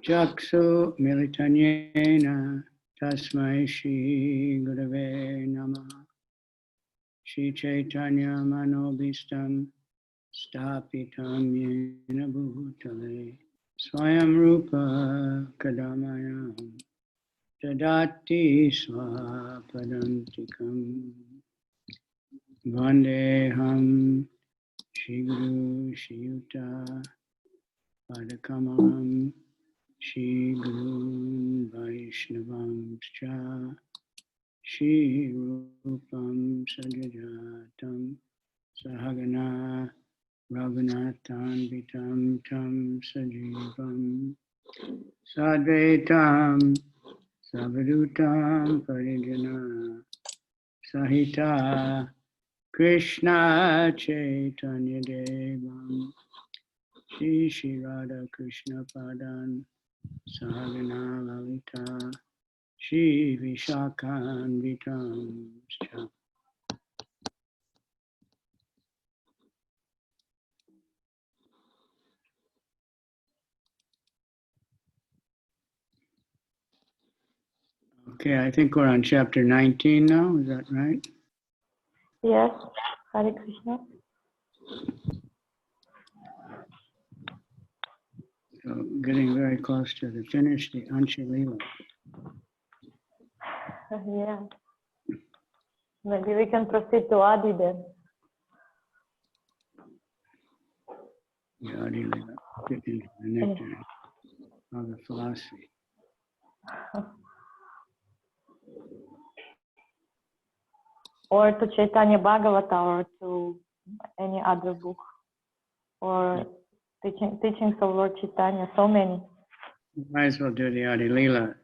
Chaksu militanyena tasmai Shri Gurave Namaha. Shri Chaitanya manobhistam stapitam yena bhutale swayam rupa kadamayam tadati swapadantikam vandeham Shri Guru Shri Yuta Padakamalam Shri Guru Vaishnavam Cha Shri Rupam Sajajatam Sahagana Raghunathan Vitam Tam Sajivam Sadvaitam Savadutam Parijana Sahita Krishna Chaitanya Devam Shri Shri Radha Krishna Padan Sahagana Lalita Shri Vishakhan Vitam Cha. Okay, I think we're on chapter 19 now, is that right? Yes, Hare Krishna. So getting very close to the finish, the Антья-лила. Yeah. Maybe we can proceed to Adi then. The Adi-lila, get into the nectar of the philosophy. Or to Chaitanya Bhagavata or to any other book. Or teachings of Lord Chaitanya, so many. Might as well do the Adi-lila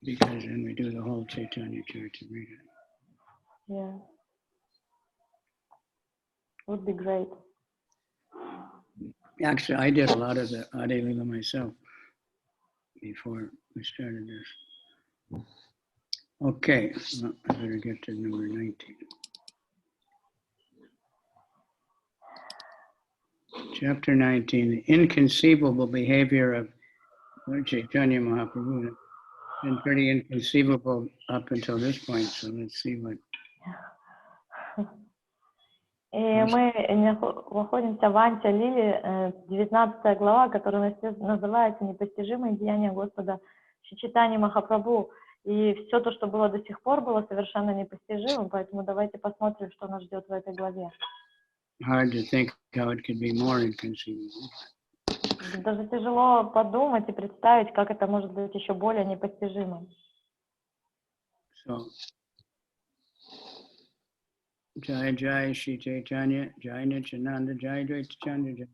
because then we do the whole Chайтanья-чаритамрита. Yeah. Would be great. Actually, I did a lot of the Adi-lila myself before we started this. Okay, well, I better get to number 19. Chapter 19, the inconceivable behavior of Lord Chaitanya Mахапрабху. It's been pretty inconceivable up until this point, so let's see what. И мы находимся в Антья-лиле, 19 глава, которая называется «Непостижимые деяния Господа Шри Чайтаньи Махапрабху». И все то, что было до сих пор, было совершенно непостижимым, поэтому давайте посмотрим, что нас ждет в этой главе. Hard to think how it could be more inconceivable. Даже тяжело подумать и представить, как это может быть еще более непостижимым. So, Jai Jai Shri Chaitanya, Jai Nityananda, Jai Dvaita Chandra, Jai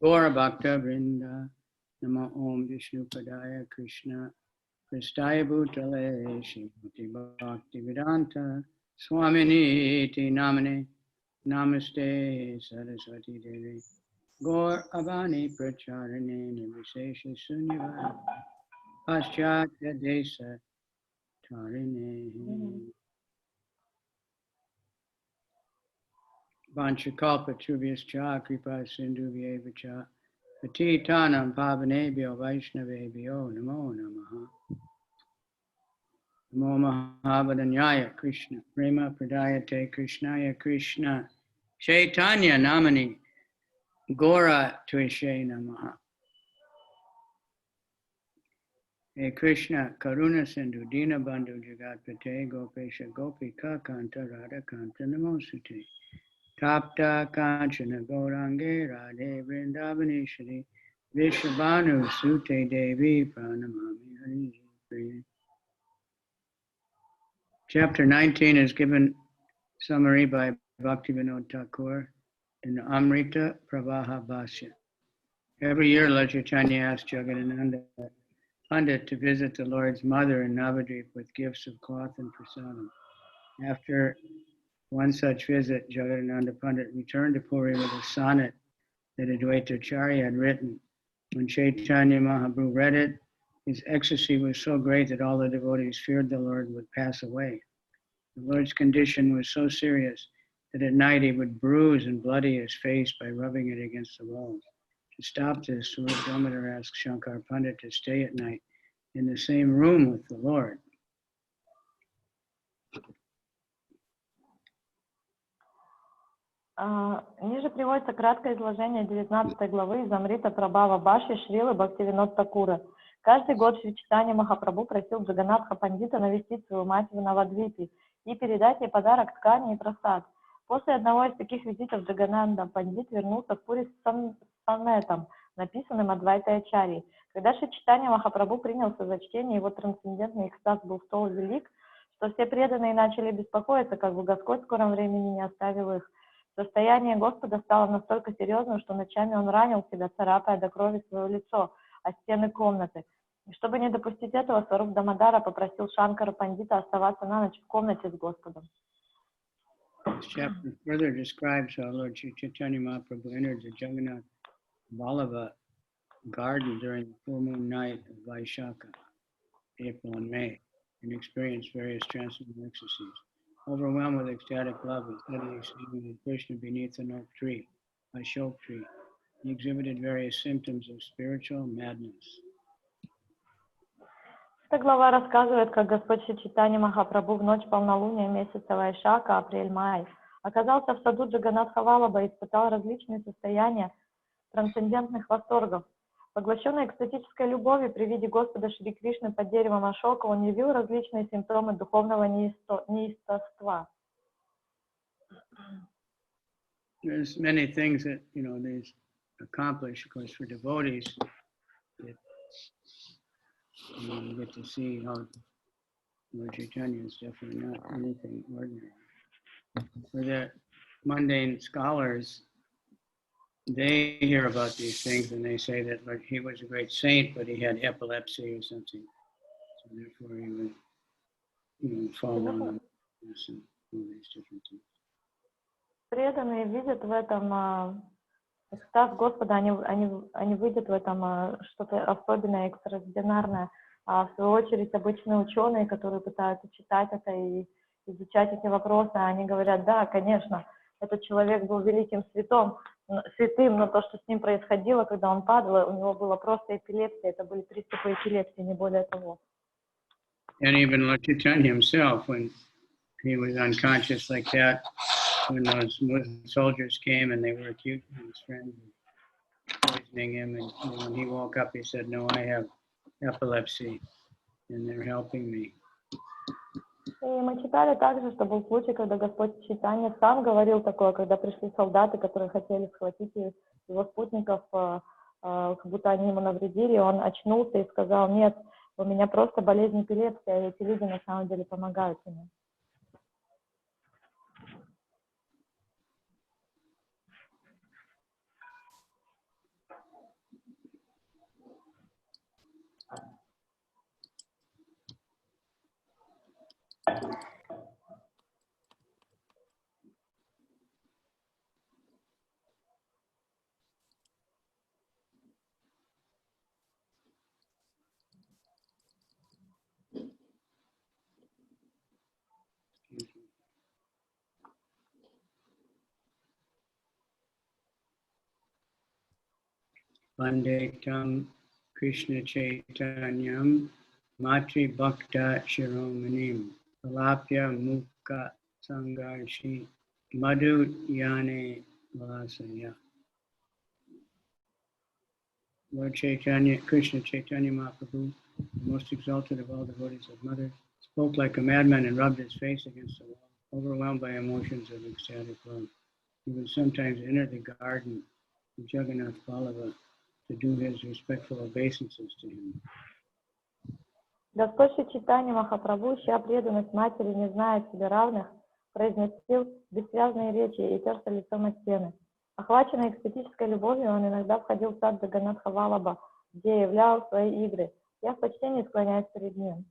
Gaura Bhakta Vrinda, Namo Om Vishnu Padaya Krishna, Kristaya Bhutale, Shrimati Bhakti Vedanta, Swamini Iti Namane, Namaste Saraswati Devi, Gaur Avani Pracharane, Nirvishesha Sunyava, Paschatya Desa Tarine. Vanchakalpa Chubhyascha Kripa Sindhuvyeva Cha Patitanam Pavanebhyo Vaishnavebhyo Namo Namaha. Namo Mahavadanyaya Krishna Prema Pradayate Krishnaya Krishna Chaitanya Namani Gora Tuishe Namaha. Hey Krishna Karuna Sindhu Dina Bandhu Jagatpate Gopesha Gopika Kanta Radha Kanta Namosute Tapta Kanchana Gaurange Radhe Vrindavaneshwari Vishabhanu Sute Devi Pranamami Hari Pri. Chapter 19 is given summary by Bhaktivinoda Thakur in the Amrita Pravaha Bhashya. Every year Lord Chaitanya asks Jagadananda Pandit to visit the Lord's mother in Navadvip with gifts of cloth and prasadam. After one such visit, Jagadananda Pandit returned to Puri with a sonnet that Advaitacharya had written. When Chaitanya Mahaprabhu read it, his ecstasy was so great that all the devotees feared the Lord would pass away. The Lord's condition was so serious that at night he would bruise and bloody his face by rubbing it against the walls. To stop this, Lord Damodar asked Shankar Pandit to stay at night in the same room with the Lord. Ниже приводится краткое изложение 19 главы из Амрита Прабхава Баши Шрилы Бхактивинод Такуры. Каждый год Шри Чайтанья Махапрабху просил Джаганатха Пандита навестить свою мать в Навадвипе и передать ей подарок ткани и просад. После одного из таких визитов Джагананда Пандит вернулся в Пури с сонетом, написанным Адвайта-ачарьей. Когда Шри Чайтанья Махапрабху принялся за чтение, его трансцендентный экстаз был столь велик, что все преданные начали беспокоиться, как бы Господь в скором времени не оставил их. Состояние Господа стало настолько серьезным, что ночами он ранил себя, царапая до крови свое лицо о стены комнаты. И чтобы не допустить этого, Сваруб Дамодара попросил Шанкара Пандита оставаться на ночь в комнате с Господом. This chapter further describes how Lord Sri Chaitanya Mahaprabhu entered the Jagannath Vallabha garden during the full moon night of Vaishakha, April and May, and experienced various transcendental ecstasies. Overwhelmed with ecstatic love, he steadily singing with Krishna beneath an oak tree, a shok tree. He exhibited various symptoms of spiritual madness. Эта глава рассказывает, как Господь Шри Чайтанья Махапрабху в ночь полнолуния месяца Вайшака, апрель-май, оказался в саду Джаганатха Валлабха и испытал различные состояния трансцендентных восторгов. Поглощенный экстатической любовью при виде Господа Шри Кришны под деревом Ашока, он явил различные симптомы духовного неистовства. There's many things that, they accomplish, of course, for devotees. You get to see how Lord Chaitanya is definitely not anything ordinary. For the mundane scholars, they hear about these things and they say that he was a great saint, but he had epilepsy or something. So therefore he would fall down this and all these different things. Преданные видят в этом экстаз Господа, они видят в этом что-то особенное, экстраординарное. А в свою очередь обычные ученые, которые пытаются читать это и изучать эти вопросы, они говорят, да, конечно, этот человек был великим святым, но то, что с ним происходило, когда он падал, у него была просто эпилепсия, это были приступы эпилепсии, не более того. And even Lord Chaitanya himself, when he was unconscious like that, when those Muslim soldiers came and they were accusing his friends of poisoning him, and when he woke up, he said, "No, I have epilepsy, and they're helping me." И мы читали также, что был случай, когда Господь Чайтанья сам говорил такое, когда пришли солдаты, которые хотели схватить его спутников, как будто они ему навредили, он очнулся и сказал, нет, у меня просто болезнь эпилепсия, и эти люди на самом деле помогают ему. Vandetam Krishna Chaitanyam Matri Bhakta Shiromanim Alapya Mukha Sangarshi Madhu Yane Valasaya. Lord Chaitanya, Krishna Chaitanya Mahaprabhu, the most exalted of all devotees of Mother, spoke like a madman and rubbed his face against the wall, overwhelmed by emotions of ecstatic love. He would sometimes enter the garden of Jagannath Vallabha to do his respectful obeisances to him. Господь Шри Чайтанья Махапрабху, чья преданность матери не знает себе равных, произносил бессвязные речи и терся лицом о стены. Охваченный экстатической любовью, он иногда входил в сад Джаганнатха Валлабха, где являл свои игры. Я в почтении склоняюсь перед ним.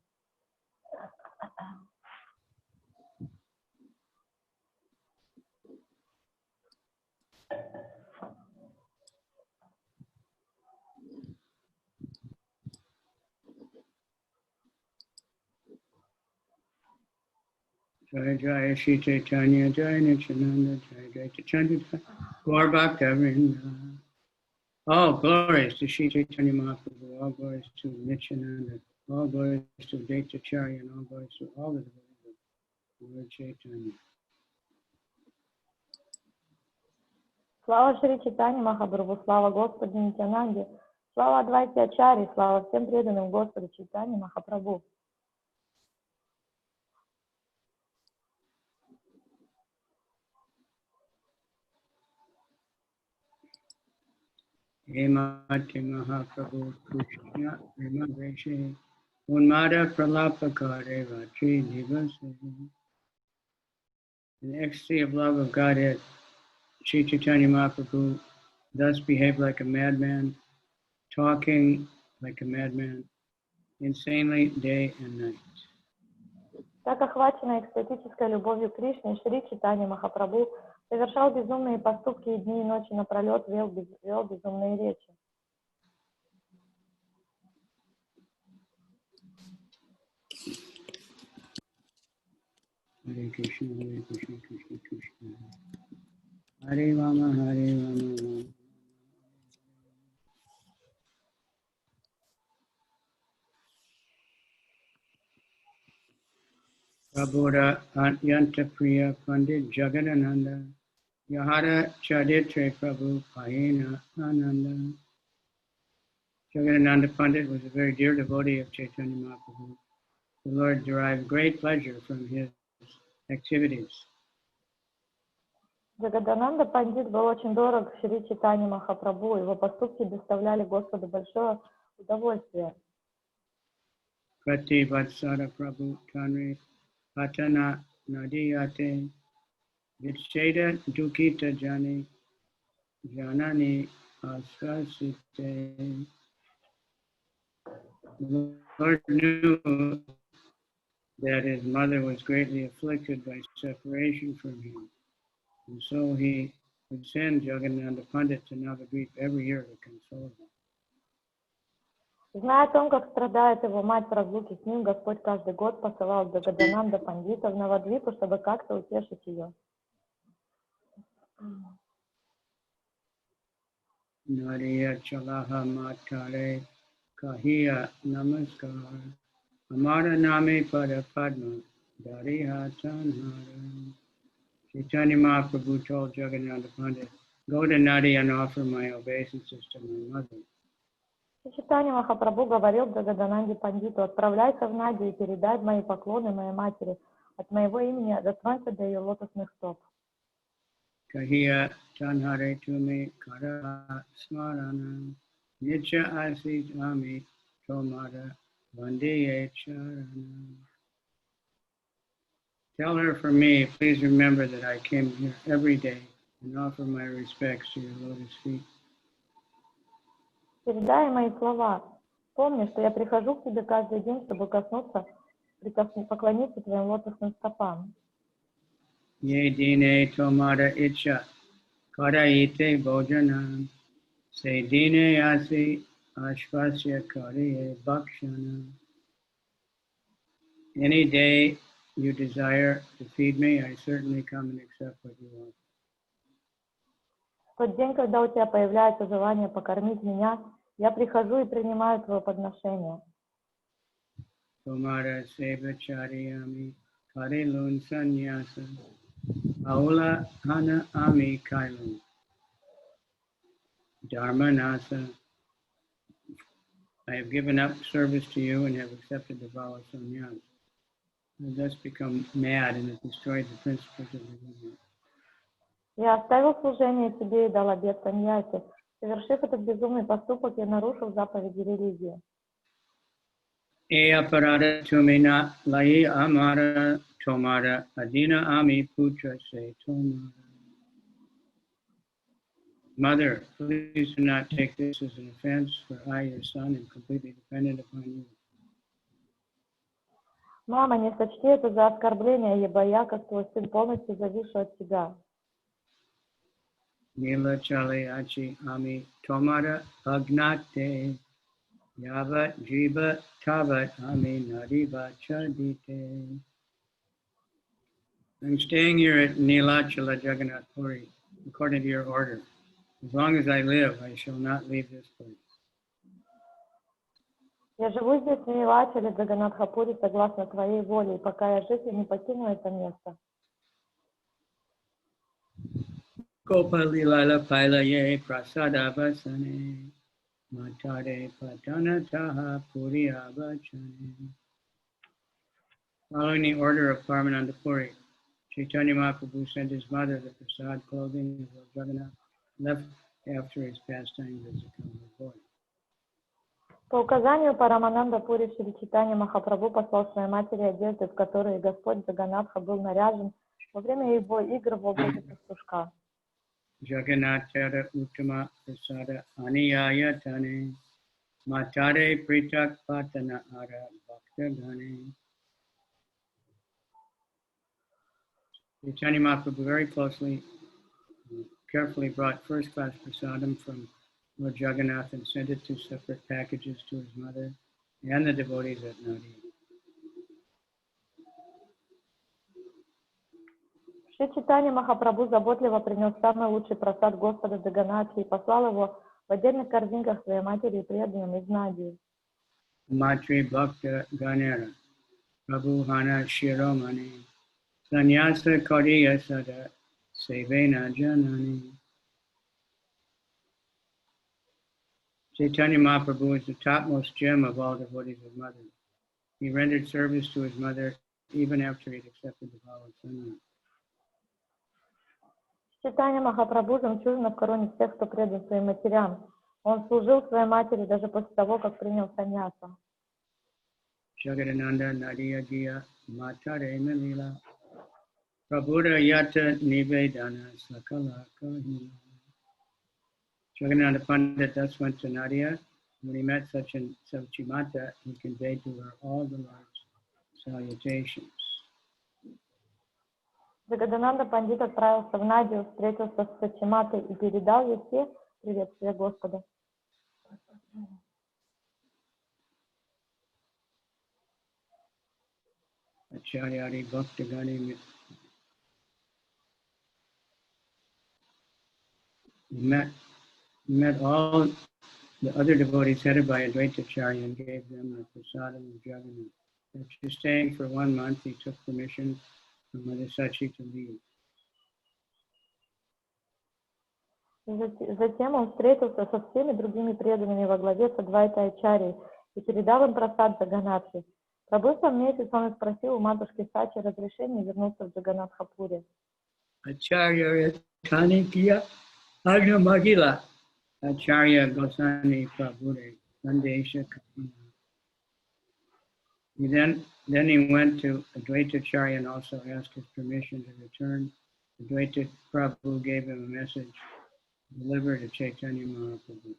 Jai Jai Shri Chaitanya, Jai Nityananda, Jai Jai Chaitanya, Gaur Bhakta Vrinda. All glories to Shri Chaitanya Mahaprabhu, all glories to Nityananda, all glories to Antya-lila, and all glories to all the devotees of Lord Chaitanya. Слава Шри Чайтаньи Махапрабху, слава Господу Нитянанде, слава Антья-чари, слава всем преданным Господу Чайтаньи Махапрабху. Hemati Mahaprabhu Krishna Premagreshe Unmada Pralapakare Vatri Nivase. In the ecstasy of love of Godhead, Sri Chaitanya Mahaprabhu thus behaved like a madman, talking like a madman, insanely day and night. Так охваченный экстатической любовью Кришны, Шри Чайтаньи Махапрабху совершал безумные поступки и дни и ночи напролет вел безумные речи. Hare Krishna, Krishna Krishna. Hare Rama, Hare Rama. Prabhuda Atyanta Priya Pandit Jagadananda Yahara Chaditre Prabhu Payena Ananda. Jagadananda Pandit was a very dear devotee of Chaitanya Mahaprabhu. The Lord derived great pleasure from his activities. Джагадананда Пандит был очень дорог Шри Чайтаньи Махапрабху, его поступки доставляли Господу большое удовольствие. Prati Vatsara Prabhu Tanri Patana Nadiyate Vicheda Dukita Jani Janani Asvasite. The Lord knew that his mother was greatly afflicted by separation from him, and so he would send Jagannatha Pandit to Navadvip every year to console him. Зная о том, как страдает его мать в разлуке с ним, Господь каждый год посылал Джагадананда Пандита в Навадвипу, чтобы как-то утешить ее. Nariya Chalaha Matare Kahiya Namaskar Amara Nami Pada Padma Dariha Tanhara. Chaitanya Mahaprabhu told Jagannatha Pandit, go to Nadi and offer my obeisances to my mother. Чайтанья Махапрабху говорил Джагадананде Пандиту: отправляйся в Нади и передай мои поклоны моей матери от моего имени, дотронься до ее лотосных стоп. Kahiya Tanhare Tumi Kara Smarana Nitya Asit Ami Tomada Vandiye Charana. Tell her for me, please remember that I came here every day and offer my respects to your lotus feet. Передай мои слова. Помни, что я прихожу к тебе каждый день, чтобы поклониться твоим лотосным стопам. Ye dine tomada icha karaite bhojanam se dine asi ashvasya kariye bhakshana. Any day you desire to feed me, I certainly come and accept what you want. В тот день, когда у тебя появляется желание покормить меня, я прихожу и принимаю твое подношение. Tomada seva chariyami karilun sanyasa aula hana ami kailun dharmanasa. I have given up service to you and have accepted the vow of sannyas. I have thus become mad and have destroyed the principles of religion. Я оставил служение тебе и дал обет саньяси. Совершив этот безумный поступок, я нарушил заповеди религии. Eya parada tumina lai amara tomada adina ami putra se tomada. Mother, please do not take this as an offense, for I, your son, am completely dependent upon you. Мама, не сочти это за оскорбление, ибо я, как твой сын, полностью завишу от тебя. Nila chale achi ami tomada agnate yavat jiva tavat ami nadiva chadite. I'm staying here at Nilachala Jagannath Puri, according to your order. As long as I live, I shall not leave this place. Я живу здесь в Нивачале, Джаганатхапуре, согласно твоей воле, и пока я жив, я не покину это место. Gopalila Pailaye Prasada Vasane Matare Patanataha Puri Abhachane. Following the order of Paramananda Puri, Chaitanya Mahaprabhu sent his mother the prasad clothing of Lord Jagannath left after his pastimes as a common boy. По указанию Парамананда Пури Шри Чайтаньи Махапрабху послал своей матери одежды, в которые Господь Джаганатха был наряжен во время его игр в образе пастушка. Jagannathara Uttama Prasada Aniyaya Tane Matare Pritak Patana Ara Bhakta Gane. Chaitanya Mahaprabhu very carefully brought first-class prasadam from Lord Jagannath and sent it to separate packages to his mother and the devotees at Nadia. Шри Чайтанья Махапрабху заботливо принес самый лучший прасад Господа Джаганнатхи и послал его в отдельных корзинках своей матери и преданным из Надии. Matri Bhakta Ganera Prabhu Hana Shiromani Sanyasa Kariya Sada Sevena Janani. Chaitanya Mahaprabhu is the topmost gem of all devotees of Mother. He rendered service to his mother even after he had accepted the vow of Sannyasa. Чайтанья Махапрабху жемчужина в короне всех, кто предан своим матерям. Он служил своей матери даже после того, как принял саньяса. Jagadananda Nadia Giya Matare Malila Prabhuda Yata Nivedana Sakala Kahila. Jagannatha Pandit thus went to Nadia. When he met such Chimata, he conveyed to her all the Lord's salutations. Джагадананда Пандит отправился в Надию, встретился с Сачиматой и передал ей все приветствия Господа. Acharyari Bhaktagani met all the other devotees headed by Advaitacharya and gave them the prasadam of Jagannath. After staying for 1 month, he took permission from Mother Sachi to leave. Затем он встретился со всеми другими преданными во главе с Адвайта-ачарьей и передал им прасад Джаганнатхи. Пробыв там месяц, он спросил у матушки Сачи разрешения вернуться в Джаганнатхапуре. Acharya Tanikya Agna Magila Acharya Gosani Prabhure Sandesha Kapina. Then he went to Advaitacharya and also asked his permission to return. Advaita Prabhu gave him a message delivered to Chaitanya Mahaprabhu.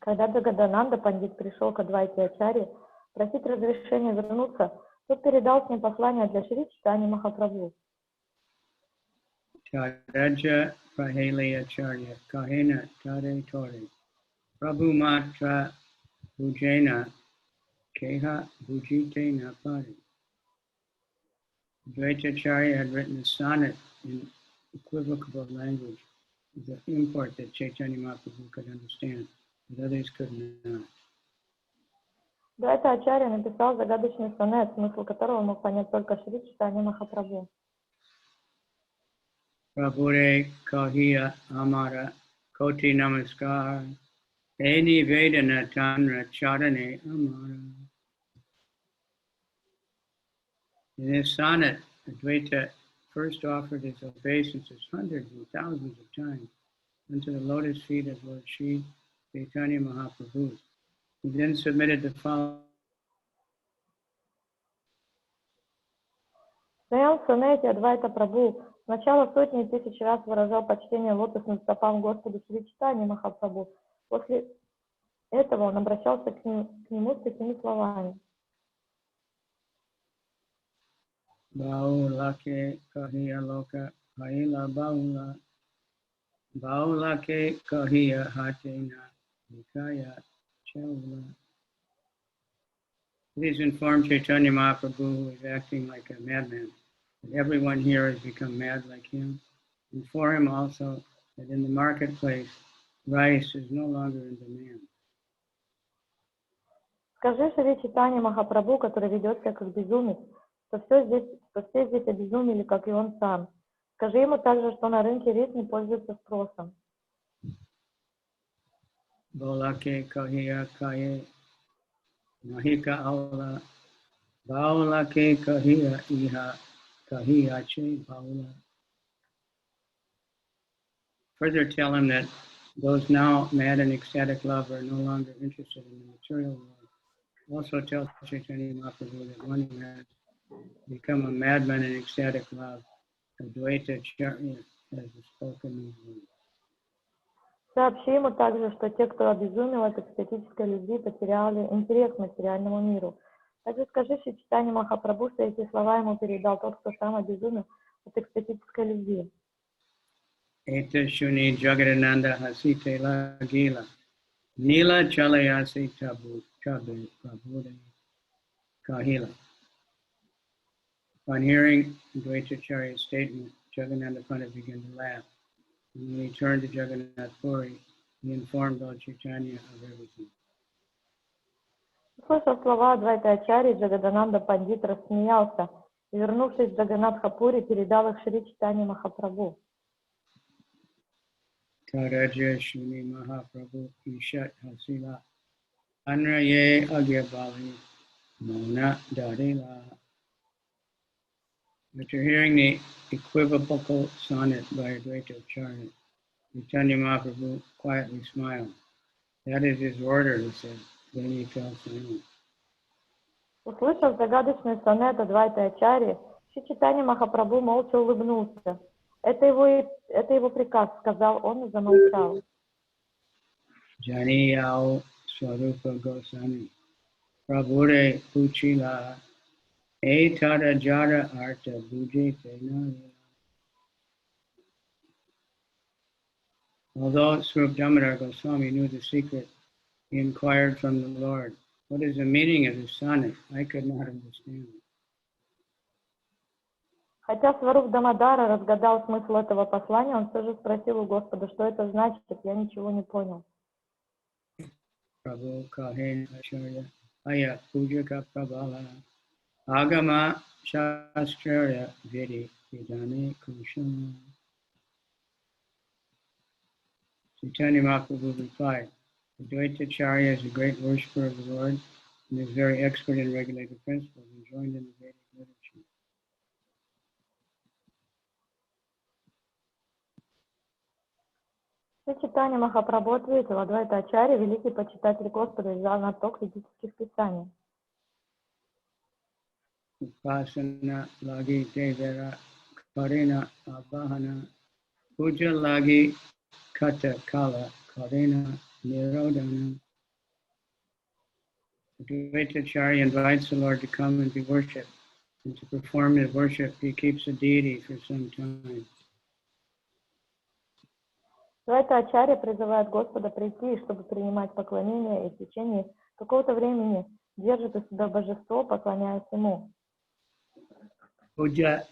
Когда Джагадананда Пандит пришел к Адвайте-ачарье просить разрешения вернуться, тот передал с ним послание для Шри Чайтаньи Махапрабху. Tadaja Praheli Acharya Kahena Tade Tori Prabhu Matra Bhujena Keha Bhujite Napari. Advaitacharya had written a sonnet in equivocal language with the import that Chaitanya Mahaprabhu could understand, but others could not. Адвайта-ачарья написал загадочный сонет, смысл которого мог понять только Шри Чайтанья Махапрабху. Prabhure Kahiya Amara Koti Namaskar Eni Vedana Tanra Charane Amara. In this sonnet, Advaita first offered his obeisances hundreds and thousands of times unto the lotus feet of Lord Shri Chaitanya Mahaprabhu. He then submitted the following. В своем сонете Адвайта Прабху сначала сотни и тысячи раз выражал почтение лотосным стопам Господу Шри Чайтаньи Махапрабху. После этого он обращался к нему с такими словами. Baulake Kahiya Loka Haila Baula Baulake Kahiya Hatena Nikaya Chaula. Please inform Chaitanya Mahaprabhu, who is acting like a madman, that everyone here has become mad like him. Inform him also that in the marketplace, rice is no longer in demand. Скажи Шри Чайтаньи Махапрабху, который ведет себя как безумец, что все здесь обезумели, как и он сам. Скажи ему также, что на рынке рис не пользуется спросом. Bolake kahiya kaye nahika aula baulake kahiya iha kahiya che baula. Further tell him that those now mad in ecstatic love are no longer interested in the material world. Also tell Chaitanya Mahaprabhu that one who has become a madman in ecstatic love, Advaita-charya, has spoken these words. Сообщи ему также, что те, кто обезумел от экстатической любви, потеряли интерес к материальному миру. Также скажи Шри Чайтаньи Махапрабху, что эти слова ему передал тот, кто сам обезумел от экстатической любви. Eta shuni jagadananda hasite lagila, nila chalayasi tabu prabhude kahila. On hearing Advaita-charya's statement, Jagadananda Pandit began to laugh. And when he turned to Jagannath Puri, he informed Lord Chaitanya of everything. Услышав слова Адвайта-ачарьи, Джагадананда Пандит рассмеялся и, вернувшись в Джаганнатха-пури, передал их Шри Чайтаньи Махапрабху. Taraja Shuni Mahaprabhu Ishat Hasila Anraye Agyabali Mona Darila. After hearing the equivocal sonnet by Advaita-charya, Chaitanya Mahaprabhu quietly smiled. That is his order, he said. Then he fell silent. Услышав загадочный сонет Адвайта-ачарьи, Шри Чайтанья Махапрабху молча улыбнулся. Это его приказ, сказал он и замолчал. Janiyao Swarupa Goswami Prabhure Puchila Etada Jara Arta Buje Tenari. Although Swarup Damodar Goswami knew the secret, he inquired from the Lord, "What is the meaning of this sonnet? I could not understand it." Хотя Сваруп Дамодара разгадал смысл этого послания, он все же спросил у Господа, что это значит, я ничего не понял. Prabhu Kahen Acharya Aya Pujaka Prabhala Agama Shastraya Vedi Vidane Kushana. Chaitanya Mahaprabhu replied, Advaita-charya is a great worshipper of the Lord and is very expert in regulated principles and joined in the Vedic literature. Шри Чайтанья Махапрабху ответил, Адвайта-ачарья, великий почитатель Господа, взял на ток ведических писаний. Upasana lagi devara karena abahana puja lagi kata kala karena nirodhana. Advaita-charya invites the Lord to come and be worshipped, and to perform his worship he keeps a deity for some time. Адвайта-ачарья призывает Господа прийти, чтобы принимать поклонение, и в течение какого-то времени держит у себя божество, поклоняясь ему. Puja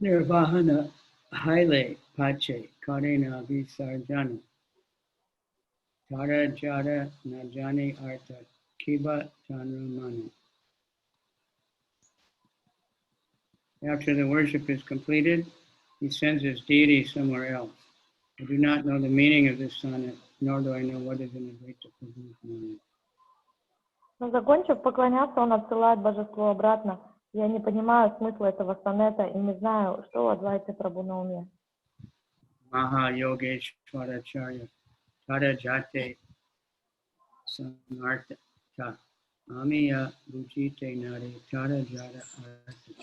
nirvahana haile pache karena visarjana. Tara jara najani arta kiba tanramana. After the worship is completed, he sends his deity somewhere else. I do not know the meaning of this sonnet, nor do I know what is in Advaita Prabhu's mind. Но закончив поклоняться, он отсылает божество обратно. Я не понимаю смысла этого сонета и не знаю, что у Адвайты Прабху на уме. Maha Yogeshwaracharya Tara Jate Samartha Amiya Bujite Nari Tara Jara Artha.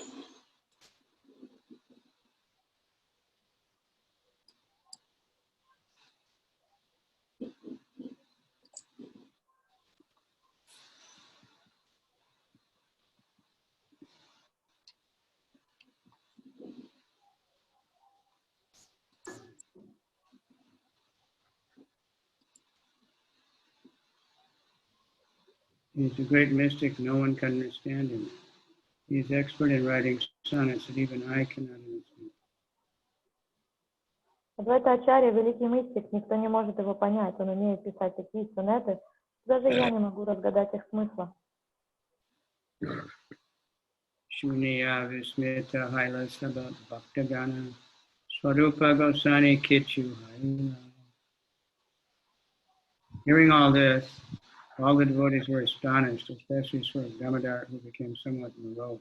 He is a great mystic, no one can understand him. He is expert in writing sonnets that even I cannot understand. Адвайта-ачарья — великий мистик, никто не может его понять. Он умеет писать такие сонеты, даже я не могу разгадать их смысла. Shuniya Vismita Haila Sabha Bhaktagana Swarupa Gosani Kichu Haila. Hearing all this, all the devotees were astonished, especially Swarup Damodar, who became somewhat morose.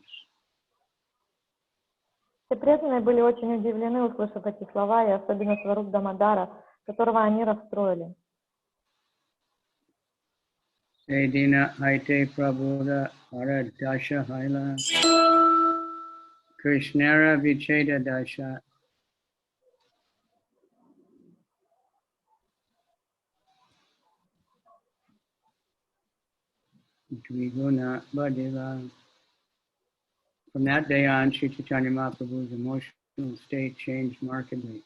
Все преданные были очень удивлены, услышав эти слова, и особенно Сваруп Дамодара, которого они расстроили. Sedina Haite Prabhuda Hara Dasha Haila Krishnara Vicheda Dasha Dviguna Badila. From that day on, Sri Chaitanya Mahaprabhu's emotional state changed markedly.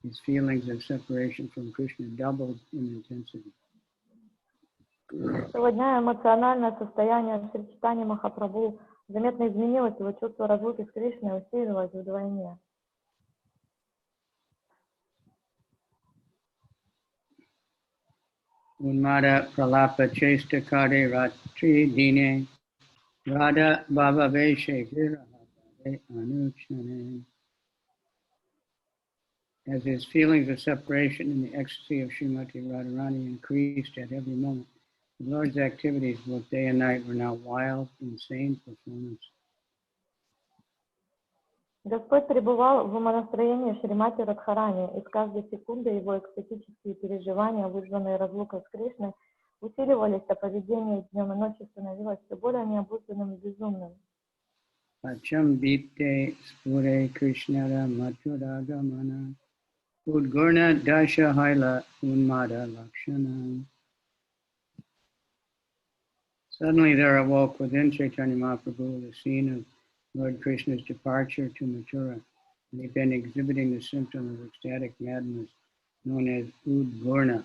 His feelings of separation from Krishna doubled in intensity. С того дня эмоциональное состояние Шри Чайтаньи Махапрабху заметно изменилось, его чувство разлуки с Кришной усилилось вдвойне. Unmada Pralapa Chesta Kade Ratri Dine Radha Baba Veshe Virahade Anuchane. As his feelings of separation and the ecstasy of Srimati Radharani increased at every moment, the Lord's activities, both day and night, were now wild, insane performances. Господь пребывал в умонастроении Шримати Радхарани, и с каждой секунды его экстатические переживания, вызванные разлукой с Кришной, усиливались, а поведение днем и ночью становилось все более необузданным и безумным. Achambite Spure Krishnara Maturagamana Udgurna Dasha Haila Unmada Lakshana. Suddenly there awoke within Chaitanya Mahaprabhu the scene of Lord Krishna's departure to Mathura, and he began exhibiting the symptom of ecstatic madness known as Udgurna.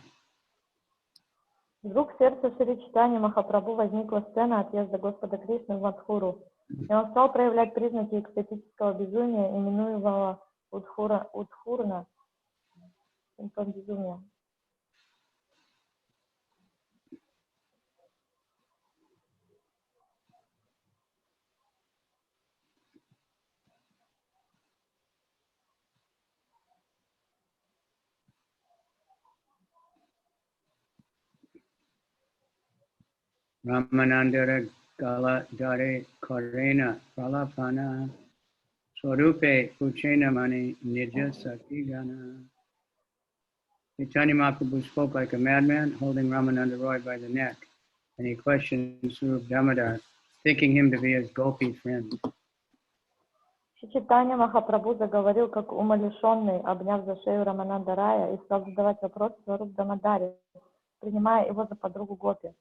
Вдруг в сердце Шри Чайтаньи Махапрабху возникла сцена отъезда Господа Кришны в Мадхуру, и он стал проявлять признаки экстатического безумия, именуемого Удхурна, симптом безумия. Ramanandara Gala Dare Karena Pralapana Swarupe Uchena Mani Nija Satigana. Chaitanya Mahaprabhu spoke like a madman, holding Ramananda Roy by the neck, and he questioned Swarup Damodar, thinking him to be his gopi friend. Чайтанья Махапрабху заговорил как умалишенный, обняв за шею Рамананда Рая, и стал задавать вопросы Сваруб Дамодаре, принимая его за подругу Гопи.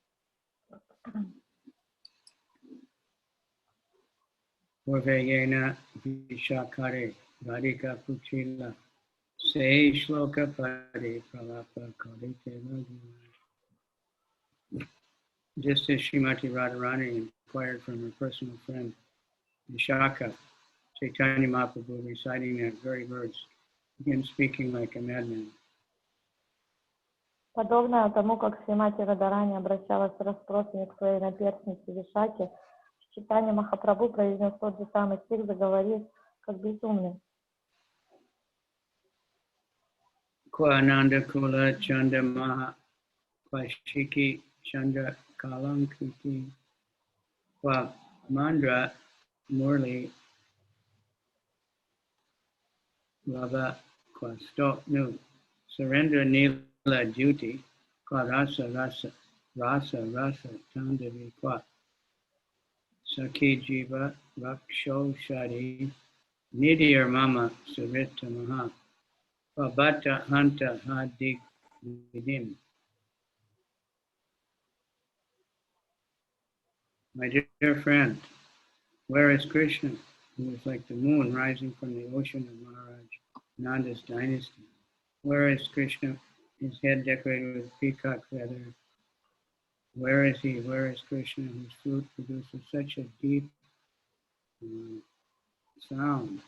Purvayena Vishakare Radhika Puchila Se Shloka Pari Pralapa Kadite Raghuva. Just as Srimati Radharani inquired from her personal friend Vishaka, Chaitanya Mahaprabhu, reciting that very verse, began speaking like a madman. Подобно тому, как Шримати Радхарани обращалась с расспросами к своей наперснице Вишаке, Чайтанья Махапрабху произнес тот же самый стих, заговорив как безумный. Kwananda Kula Chanda Maha Kwashiki Chandra Kalankiti Kwa Mandra Murli Lava Kwasto Nu Surrender Nila Duty Kwa Rasa Rasa Tandavi Kwa Saki Jiva Raksho Shadi Nidir Mama Sarita Maha Vabata Hanta Hadik Vidim. My dear friend, where is Krishna, who is like the moon rising from the ocean of Maharaj Nanda's dynasty? Where is Krishna, his head decorated with peacock feathers? Where is he? Where is Krishna, whose flute produces such a deep sound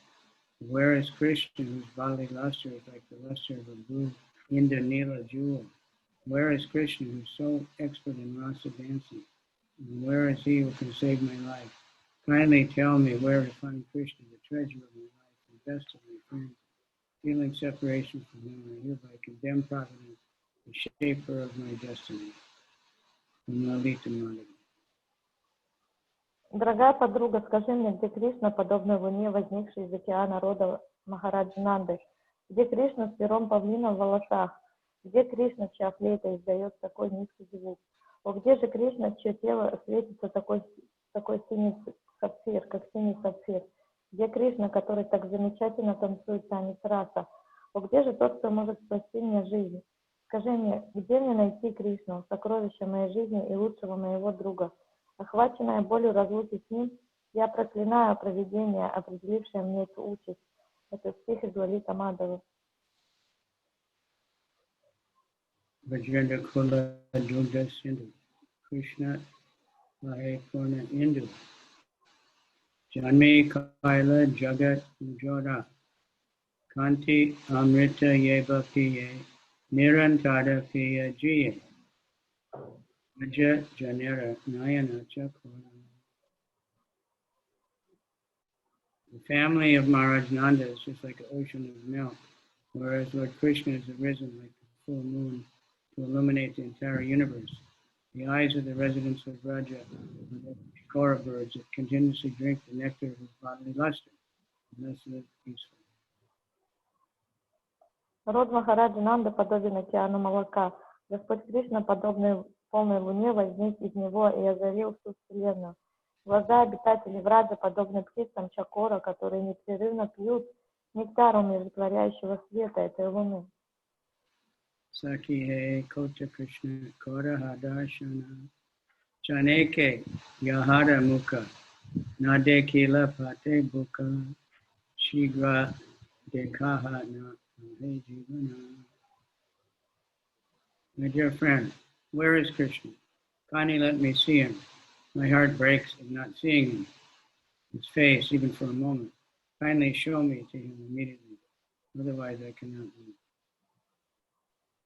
Where is Krishna, whose bodily luster is like the luster of a blue Anta-lila jewel? Where is Krishna, who is so expert in rasa dancing? And where is he who can save my life? Kindly tell me where to find Krishna, the treasure of my life, and best of my friends. Feeling separation from him, I hereby condemn Providence, the shaper of my destiny. From Lalita-mantra. Дорогая подруга, скажи мне, где Кришна, подобный луне, возникший из океана рода Махараджи Нанды? Где Кришна с пером павлина в волосах? Где Кришна, чья флейта издает такой низкий звук? О, где же Кришна, чье тело светится такой синий сапфир, как синий сапфир? Где Кришна, который так замечательно танцует танец раса? О, где же тот, кто может спасти мне жизнь? Скажи мне, где мне найти Кришну, сокровища моей жизни и лучшего моего друга? Охваченная болью разлуки с ним, я проклинаю провидение, определившее мне эту участь. Это стих из Лалита Мадхавы. Vajrendra Kula Dugda Sindhu Krishna Vahe Purna Indu Janme Kaila Jagat Ujora Kanti Amrita Yeba Piye Nirantara Piya Jiye Vaja Janera Nayana Chakura. The family of Maharaj Nanda is just like an ocean of milk, whereas Lord Krishna is arisen like the full moon to illuminate the entire universe. The eyes of the residents of Raja are like Kora birds that continuously drink the nectar of his bodily luster and thus live peacefully. Род Махараджи Нанда подобен океану молока. Господь Кришна, подобный полной луне, возник из него и озарил всю вселенную. Глаза обитателей Враджа подобны птицам Чакора, которые непрерывно пьют нектар умиротворяющего света этой луны. Sakhi Kota Krishna Kora Hadashana Chaneke Yahara Mukha Nade Kila Pate Bukha Shigra Dekaha Na Jivana. My dear friend, where is Krishna? Kindly let me see him. My heart breaks at not seeing him, his face, even for a moment. Kindly show me to him immediately. Otherwise I cannot live.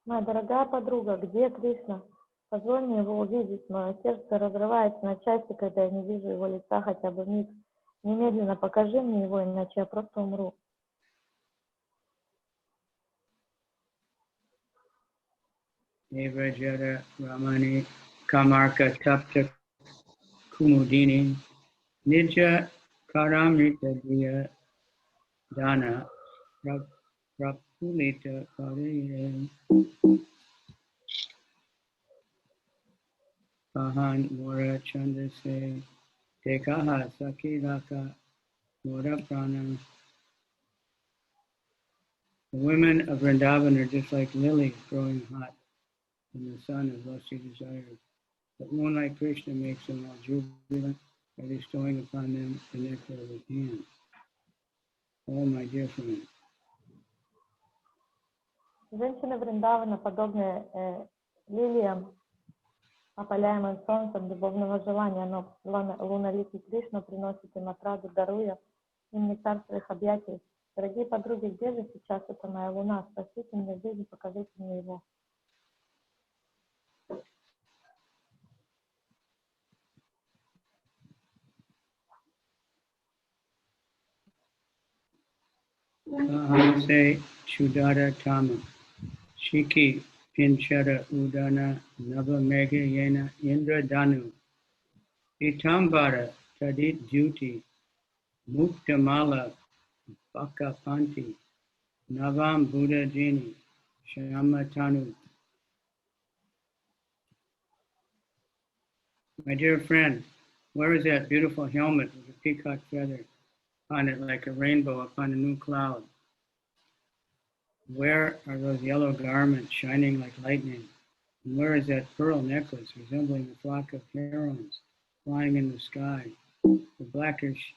Моя дорогая подруга, где Кришна? Позволь мне его увидеть. Мое сердце разрывается на части, когда я не вижу его лица хотя бы миг. Немедленно покажи мне его, иначе я просто умру. Evrajara Ramani Kamarka Tapta Kumudini Nija Caritamrita Diya Dana Prapulita Kariya Pahan Mora Chandase Dekaha Sakiraka Mora Prana. The women of Vrindavan are just like lilies growing hot in the sun of lusty desires. But moonlight Krishna makes them all jubilant by bestowing upon them the nectar of his hand. Oh, my dear friend. Женщины Вриндавана подобны лилиям, опаляемым солнцем любовного желания, но луноликий Кришна приносит им отраду, даруя им нектар своих объятий. Дорогие подруги, где же сейчас эта моя луна? Спасите мне жизнь, покажите мне его. Kahase Shudara Tama Shiki Pinchara Udana Nava Mega Yena Indra Danu Itambara Tadit Duty Muktamala Baka Panti Navam Buddha Jini Shama Tanu. My dear friend, where is that beautiful helmet with a peacock feather on it like a rainbow upon a new cloud? Where are those yellow garments shining like lightning? And where is that pearl necklace resembling a flock of herons flying in the sky? The blackish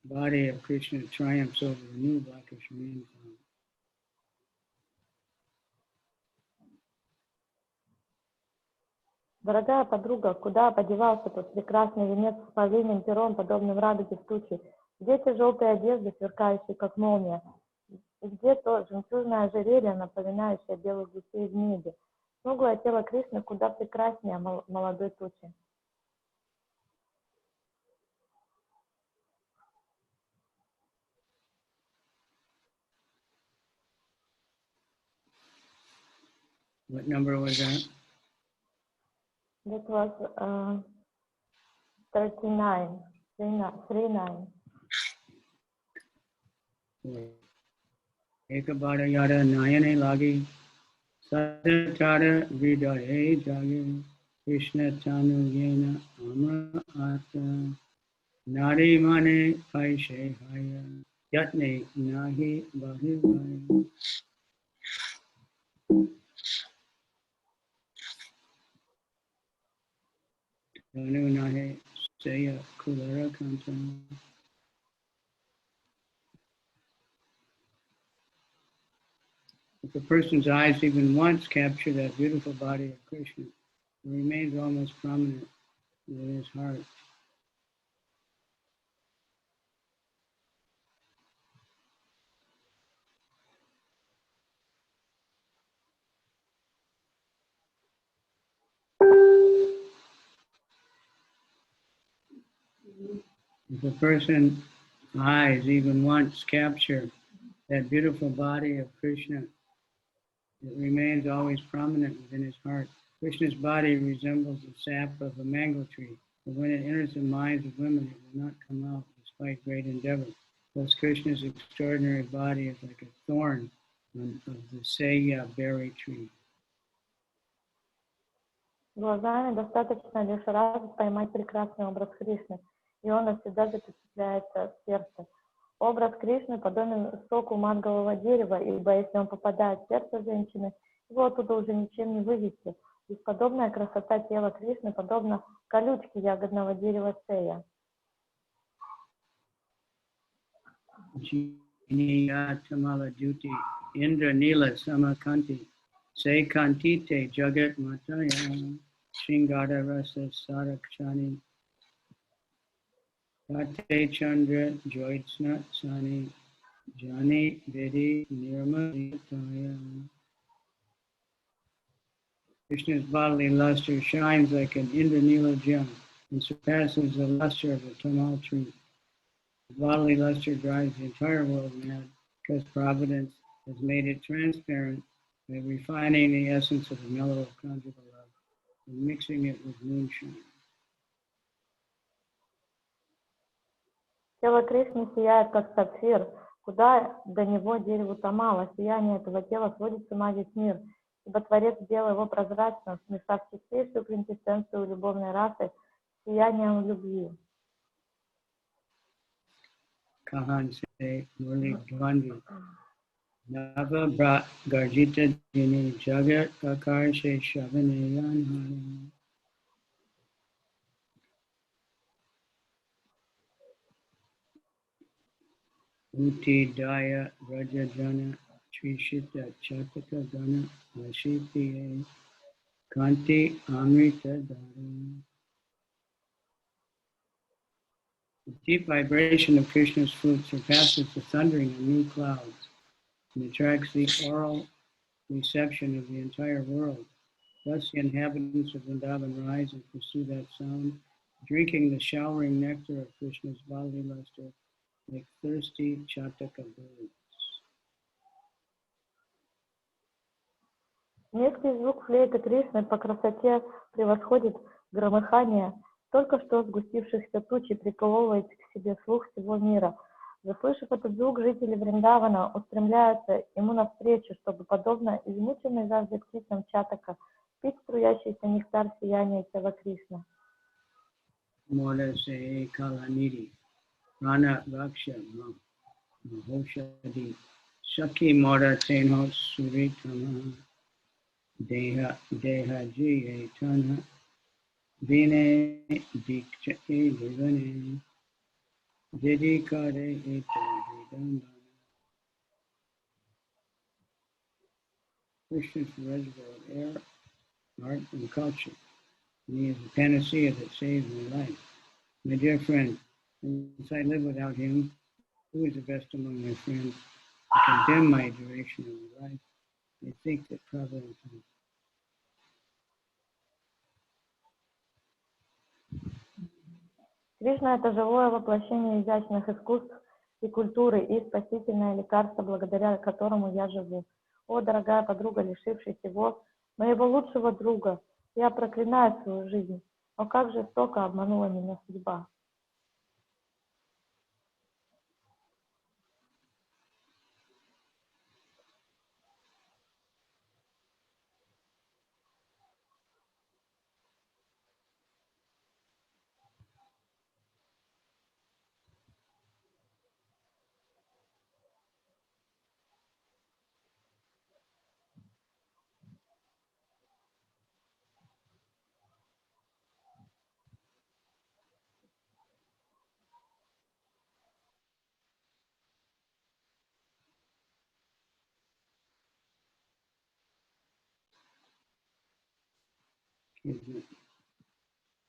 body of Krishna triumphs over the new blackish rain cloud. Дорогая подруга, куда подевался тот прекрасный венец с павлиним пером, подобным радуге в туче? Где те желтые одежды, сверкающие как молния? И где то жемчужное ожерелье, напоминающее белых гусей в небе? Смуглое тело Кришны куда прекраснее молодой тучи. What number was that? That was 39. 39. Ekabada yada nayane lagi sadachara vidaye jage Krishna tanu yena amra ata nari mane paishe haya yatne nahi bahivaya tanu nahi saya kulara kanta. If a person's eyes even once capture that beautiful body of Krishna, it remains almost prominent in his heart. If a person's eyes even once capture that beautiful body of Krishna, it remains always prominent within his heart. Krishna's body resembles the sap of a mango tree, but when it enters the minds of women, it will not come out despite great endeavor. Thus, Krishna's extraordinary body is like a thorn of the saya berry tree. Глазами достаточно лишь раз поймать прекрасный образ Кришны, и он навсегда запечатляется в сердце. Образ Кришны подобен соку мангового дерева, ибо если он попадает в сердце женщины, его оттуда уже ничем не вывести. Бесподобная красота тела Кришны подобна колючке ягодного дерева сея. Indra-lila.19.1-107 Se kantite jagat mataya shingara rasa sarakshani Kate chandra joitsna sani jani vedi nirmaditaya. Krishna's bodily luster shines like an Indra-lila gem and surpasses the luster of a tamal tree. His bodily luster drives the entire world mad because Providence has made it transparent by refining the essence of the mellow of conjugal love and mixing it with moonshine. Тело Кришны сияет, как сапфир, куда до него дереву тамала. Сияние этого тела сводит с ума весь мир, ибо Творец сделал его прозрачным, смешав чистейшую квинтэссенцию любовной расы с сиянием любви. Kahan se murli dvandi nava brat garjita dini jagat akar se shavanayan hari. Uti daya rajajana trishita chataka gana vashitiye kanti amrita dhara. The deep vibration of Krishna's flute surpasses the thundering of new clouds and attracts the oral reception of the entire world. Thus the inhabitants of Vrindavan rise and pursue that sound, drinking the showering nectar of Krishna's bodily luster like thirsty chataka birds. Низкий звук флейты Кришны по красоте превосходит громыхание только что сгустившихся туч и приковывает к себе слух всего мира. Заслышав этот звук, жители Вриндавана устремляются ему навстречу, чтобы, подобно измученной жаждой птицам Чатака, пить струящийся нектар сияния тела Кришны. Moda se kalanidi, rana raksha mahoshadi, shaki moda tenho suritama, deha ji etana, vine dikchake divane, dedicare eta vidambana. Krishna's reservoir of air, art, and culture And he is the panacea that saves my life. My dear friend, since I live without him, who is the best among my friends? I condemn my duration of life. I think that providence is. Кришна — это живое воплощение изящных искусств и культуры, и спасительное лекарство, благодаря которому я живу. О, дорогая подруга, лишившись его, моего лучшего друга, я проклинаю свою жизнь. О, как жестоко обманула меня судьба.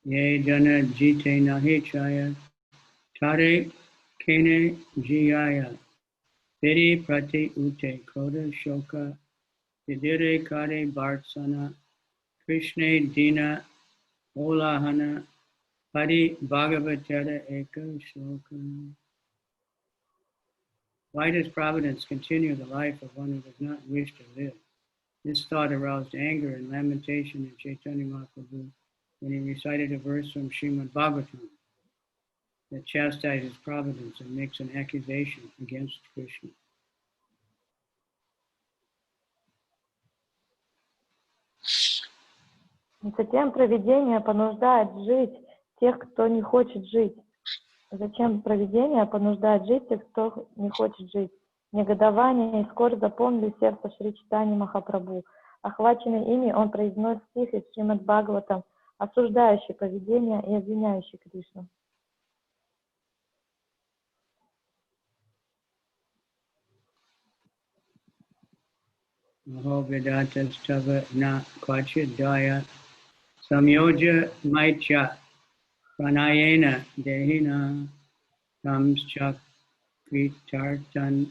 Ye jana jite nahi chaya, tare kene jiyaya, peri prati ute koda shoka, vidire kare bhartsana, Krishna dina olahana, hari bhagavatara eka shloka. Why does providence continue the life of one who does not wish to live? This thought aroused anger and lamentation in Chaitanya Mahaprabhu when he recited a verse from Srimad Bhagavatam that chastises providence and makes an accusation against Krishna. Затем провидение понуждает жить тех, кто не хочет жить. Зачем провидение понуждает жить тех, кто не хочет жить? Негодование и скорбь заполнили сердце Шри Чайтаньи Махапрабху. Охваченный ими, он произносит стих из Шримад Бхагаватам, осуждающий поведение и обвиняющий Кришну. Maho vedatas tava na kvachit daya samyoja maicha pranayena dehina tams chakritartan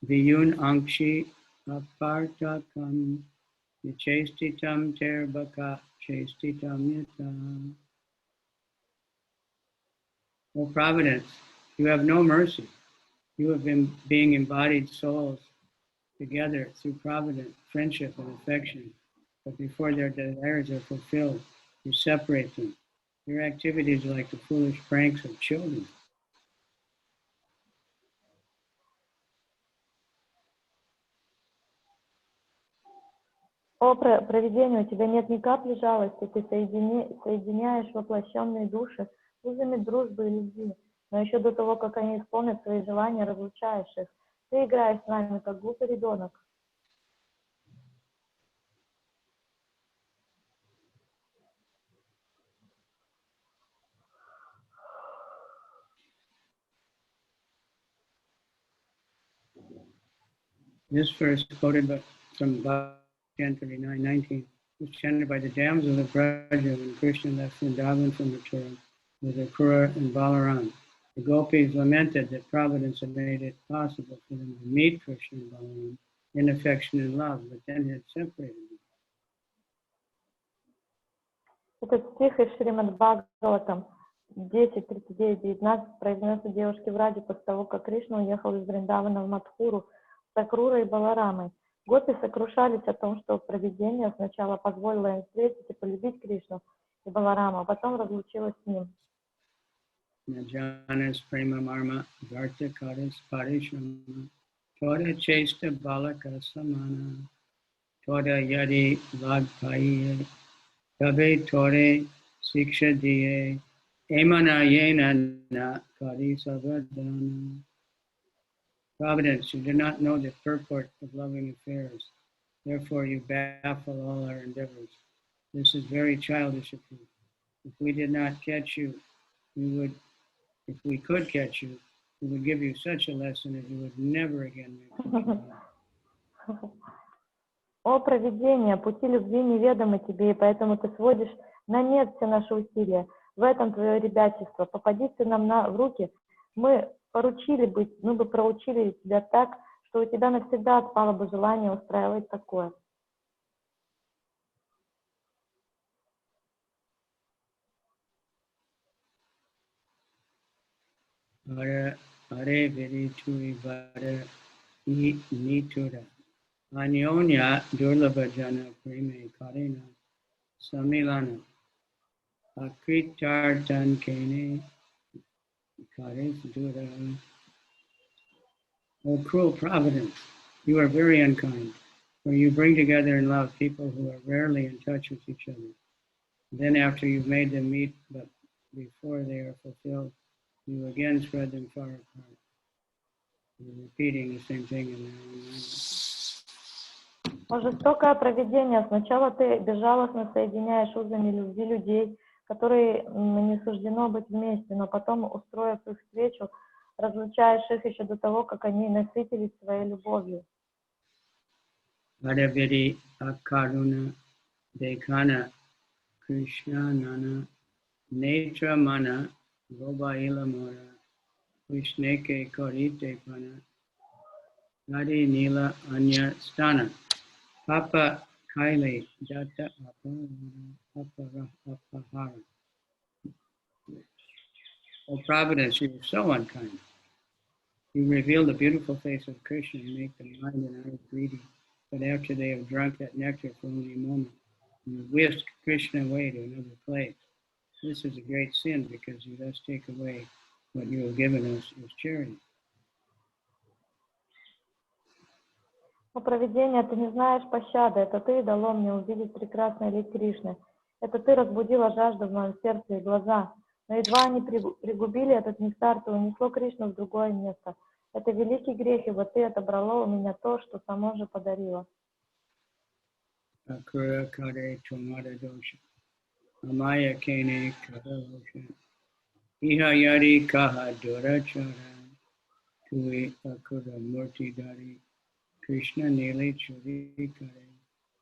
viyun ankshi apartakam yachestitam terbaka chestitam yata. O Providence, you have no mercy. You have been being embodied souls together through provident friendship and affection, but before their desires are fulfilled, you separate them. Your activities are like the foolish pranks of children. О, провидение, у тебя нет ни капли жалости, ты соединяешь воплощенные души узами дружбы и любви, но еще до того, как они исполнят свои желания, разлучаешь их. Ты играешь с нами, как глупый ребенок. This verse quoted from Kavicandra 9.19 was chanted by the damsels of Braja when Krishna left Vrindavan from Mathura with Akrura and Balaram. The gopis lamented that providence had made it possible for them to meet Krishna and Balaram in affection and love, but then had separated them. Этот стих из Шримад Бхагаватам 10.39.19 произнесся девушке в Раде после того, как Кришна уехал из Вриндавана в Мадхуру с Акрурой и Баларамой. Гопи сокрушались о том, что провидение сначала позволило им встретить и полюбить Кришну и Баларама, а потом разлучилось с ним. Najanas prema marma varta karas parishrama toda chesta balaka samana toda yadi lagpaye tabe tore siksha diye emana yena na kari savadana. Providence, you do not know the purport of loving affairs. Therefore, you baffle all our endeavors. This is very childish of you. If we did not catch you, if we could catch you, we would give you such a lesson that you would never again make such a О провидение, пути любви неведомы тебе, и поэтому ты сводишь на нет все наши усилия. В этом твое ребячество. Попади ты нам в руки, мы бы проучили тебя так, что у тебя навсегда отпало бы желание устраивать такое. Are very tui vada nitura. Anyonya durlabhajana prime karina samilana. Akritartan kene karis dura. O cruel providence, you are very unkind, for you bring together in love people who are rarely in touch with each other. Then after you've made them meet, but before they are fulfilled, you again spread them far apart. You're repeating the same thing in their own language. О жестокое провидение, сначала ты безжалостно соединяешь узами любви людей, которые не суждено быть вместе, но потом, устроив их встречу, разлучаешь их еще до того, как они насытились своей любовью. Adavidi akaruna dekana Krishna nana netra mana goba ilamora Krishneke korite pana Nadi nila anya stana Papa kaili jata apahara. O Providence, you are so unkind. You reveal the beautiful face of Krishna and make the mind and eyes greedy. But after they have drunk that nectar for only a moment, you whisk Krishna away to another place. This is a great sin because you thus take away what you have given us as charity. О провидение, ты не знаешь пощады, это ты дало мне увидеть прекрасный лик Кришны. Это ты разбудила жажду в моем сердце и глаза. Но едва они пригубили этот нектар, то унесло Кришну в другое место. Это великий грех, ибо ты отобрало у меня то, что само же подарила. Akura kare tomada dosha, amaya kene kadavosha, iha yari kaha durachara, tui akura murti dari, Krishna nili churi kare,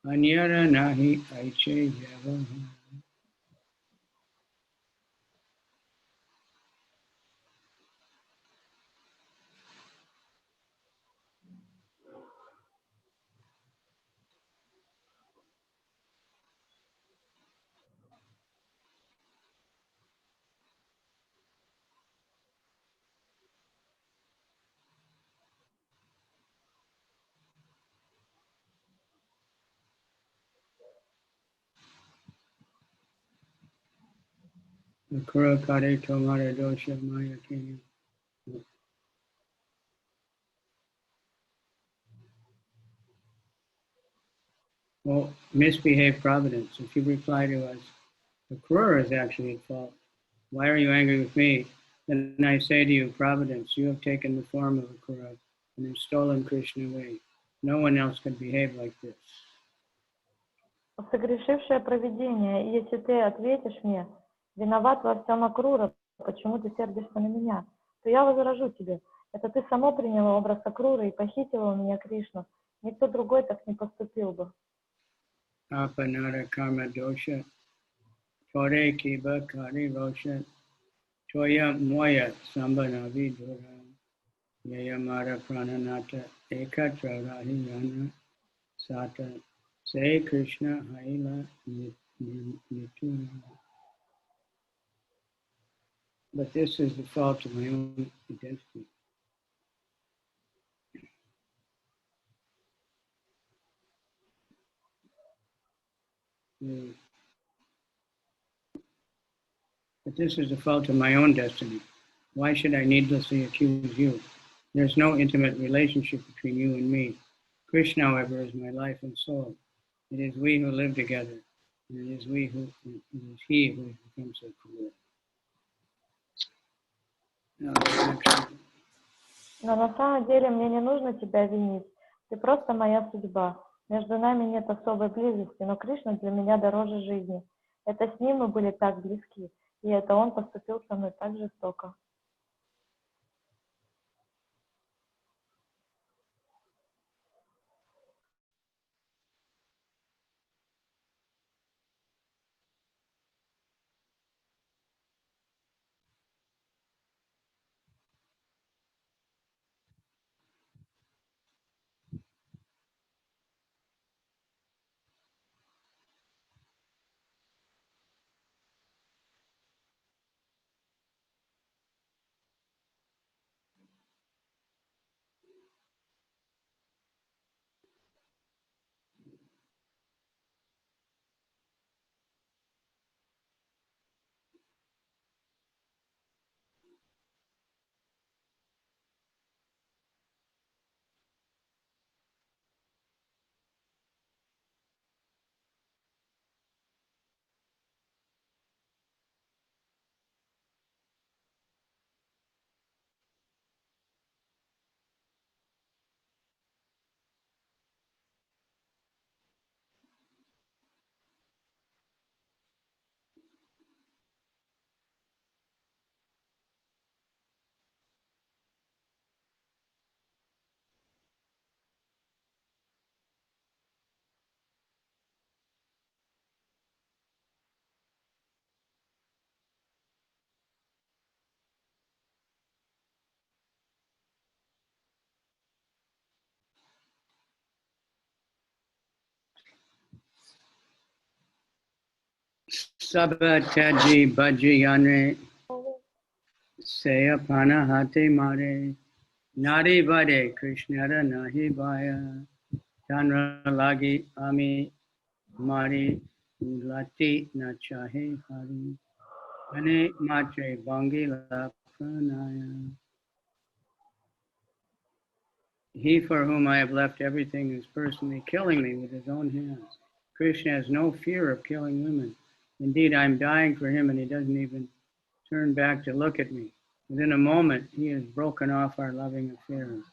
anyara nahi aiche yavaha. Akura kare tomada dosha, maya kene. Well, misbehaved Providence. If you reply to us, the Akrura is actually at fault. Why are you angry with me? Then I say to you, Providence, you have taken the form of Akrura and have stolen Krishna away. No one else can behave like this. Согрешившее провидение, и если ты ответишь мне, виноват во всем Акрура, почему ты сердишься на меня, то я возражу тебе. Это ты само приняла образ Акруры и похитила у меня Кришну. Никто другой так не поступил бы. Apanara karma dosha, tore kiba kari rosha, toya moya sambhanavi dora, yayamara prananata ekatra rahiyana sata, say Krishna haila nituna. But this is the fault of my own identity. But this is the fault of my own destiny. Why should I needlessly accuse you? There's no intimate relationship between you and me. Krishna, however, is my life and soul. It is we who live together, and it is he who has become so cruel. Но на самом деле мне не нужно тебя винить. Ты просто моя судьба. Между нами нет особой близости, но Кришна для меня дороже жизни. Это с ним мы были так близки, и это он поступил со мной так жестоко. Sabataji bhajiyane Sayapana hate mare Nari vade Krishnara nahi bhaya Chandra lagi ami mari Lati na chahe hari Ane matre bangila pranaya. He for whom I have left everything is personally killing me with his own hands. Krishna has no fear of killing women. Indeed, I'm dying for him and he doesn't even turn back to look at me. Within a moment, he has broken off our loving affairs.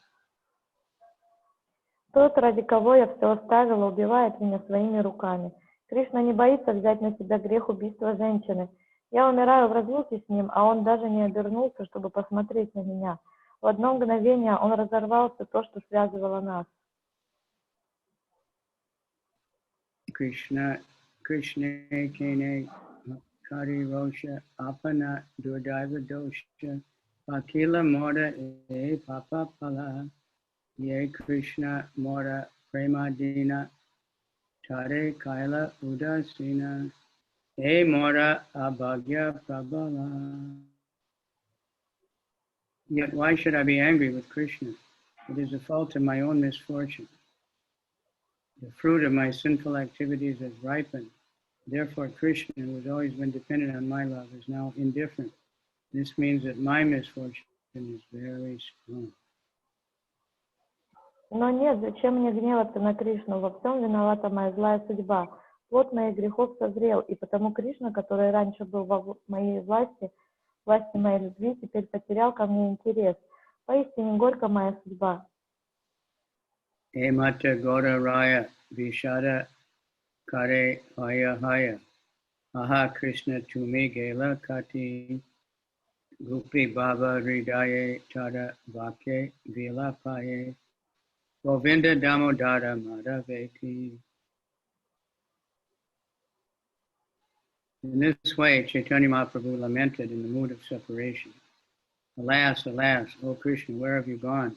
Тот, ради кого я все оставила, убивает меня своими руками. Кришна не боится взять на себя грех убийства женщины. Я умираю в разлуке с ним, а он даже не обернулся, чтобы посмотреть на меня. В одно мгновение он разорвал все то, что связывало нас. Krishna kene kari rosha apana durdaiva dosha pakila mora e papa pala ye Krishna mora premadina tare kaila udasina e mora abhagya prabhala. Yet why should I be angry with Krishna? It is the fault of my own misfortune. The fruit of my sinful activities has ripened. Therefore, Krishna, who has always been dependent on my love, is now indifferent. This means that my misfortune is very strong. Но нет, зачем мне гневаться на Кришну? Во всем виновата моя злая судьба. Плод моих грехов созрел, и потому Кришна, который раньше был в моей власти моей любви, теперь потерял ко мне интерес. Поистине горька моя судьба. Emata Gora Raya Vishada Kare Haya Haya Aha Krishna Tumi Gela Kati Gupi Baba Ridaye Tada Vakye Vila Paye Govinda Damodara Madhaveti. In this way, Chaitanya Mahaprabhu lamented in the mood of separation. Alas, alas, O Krishna, where have you gone?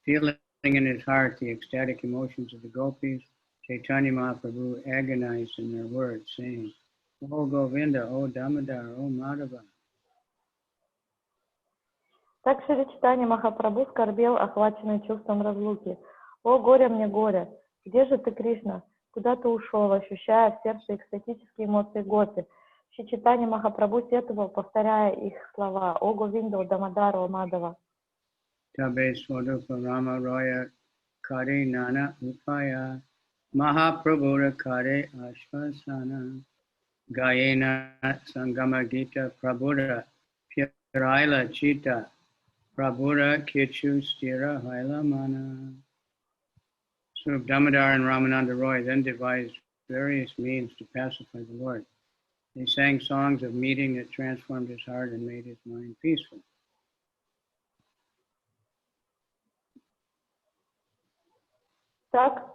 Feeling in his heart the ecstatic emotions of the gopis, Chaitanya Mahaprabhu agonized in their words, saying, O Govinda, O Damodar, O Madhava. Так Шри Чайтанья Махапрабху скорбел, охваченный чувством разлуки. «О, горе мне, горе! Где же ты, Кришна? Куда ты ушел?» Ощущая в сердце экстатические эмоции гопи. Шри Чайтанья Махапрабху сетовал, повторяя их слова: «О Говинда, о Дамодара, о Мадава». Tabe Swarupa Rama Roya Kare Nana Upaya Mahaprabhura Kare Ashvasana Gayena Sangama Gita Prabhura Piraila Chita Prabhura Kichu Stira Haila Mana. So Damodar and Ramananda Roy then devised various means to pacify the Lord. They sang songs of meeting that transformed his heart and made his mind peaceful. Так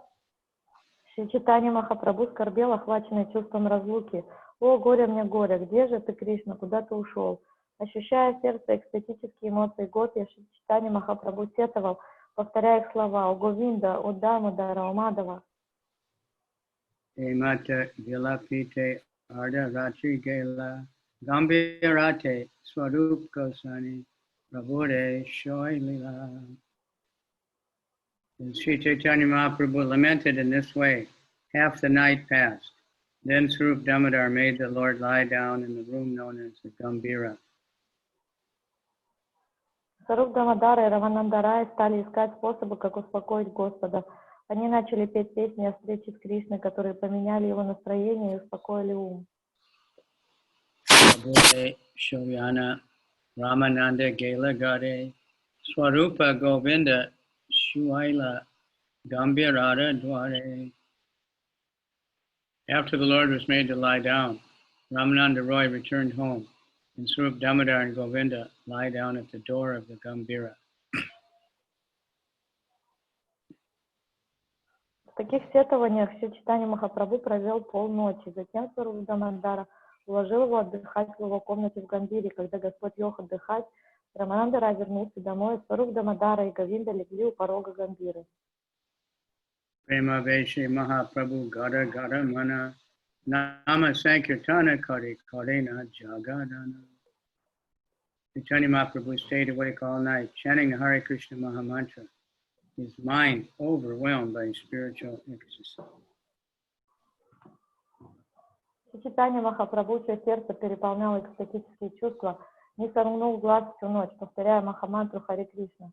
Шри Чайтанья Махапрабху скорбел, охваченный чувством разлуки. «О, горе мне, горе! Где же ты, Кришна? Куда ты ушел?» Ощущая в сердце экстатические эмоции гопи, Шри Чайтанья Махапрабху сетовал, повторяя их слова: «О Говинда, о Дамодара, о Мадава». Emata Vilapite Arda Ratri Gela Gambirate Swarup Gosani Prabhure Shoy Lila. And Sri Chaitanya Mahaprabhu lamented in this way. Half the night passed. Then Swarup Damodar made the Lord lie down in the room known as the Gambira. Саруп Дамодара и Раванандарай стали искать способы, как успокоить Господа. Они начали петь песни о встрече с Кришной, которые поменяли его настроение и успокоили ум. Shoyana Ramananda Gela Gade Swarupa Govinda Shuaila Gambirada Dware. After the Lord was made to lie down, Ramananda Roy returned home, and Swarup Damodar and Govinda lie down at the door of the Gambira. В таких сетованиях Шри Чайтанья Махапрабху провел полночи. Затем Саруп Дамодара уложил его отдыхать в его комнате в Гамбире. Когда Господь лег отдыхать, Раманандара вернулся домой. Саруп Дамодара и Говинда легли у порога Гамбиры. Prema Veshe Mahaprabhu Gada Gada Mana Nama Sankirtana Kari Karena Jagadana. Chaitanya Mahaprabhu stayed awake all night, chanting the Hare Krishna Mahamantra, his mind overwhelmed by spiritual ecstasy. Чайтанья Махапрабху, чье сердце переполняло экстатические чувства, не сомкнул глаз всю ночь, повторяя Махамантру Харе Кришна.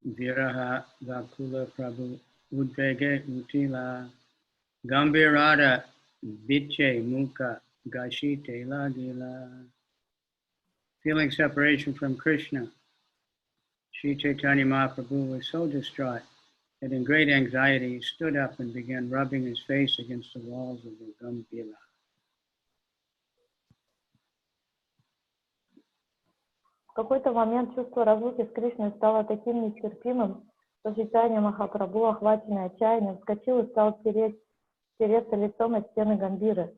Viraha Vakula Prabhu Udvege Utila Gambirada Viche Mukha Gashite Lagila. Feeling separation from Krishna, Sri Chaitanya Mahaprabhu was so distraught that in great anxiety he stood up and began rubbing his face against the walls of the Gambira. В какой-то момент чувство разлуки с Кришной стало таким нестерпимым, что Чайтанья Махапрабху, охваченный отчаянием, вскочил и стал тереться лицом от стены Гамбиры.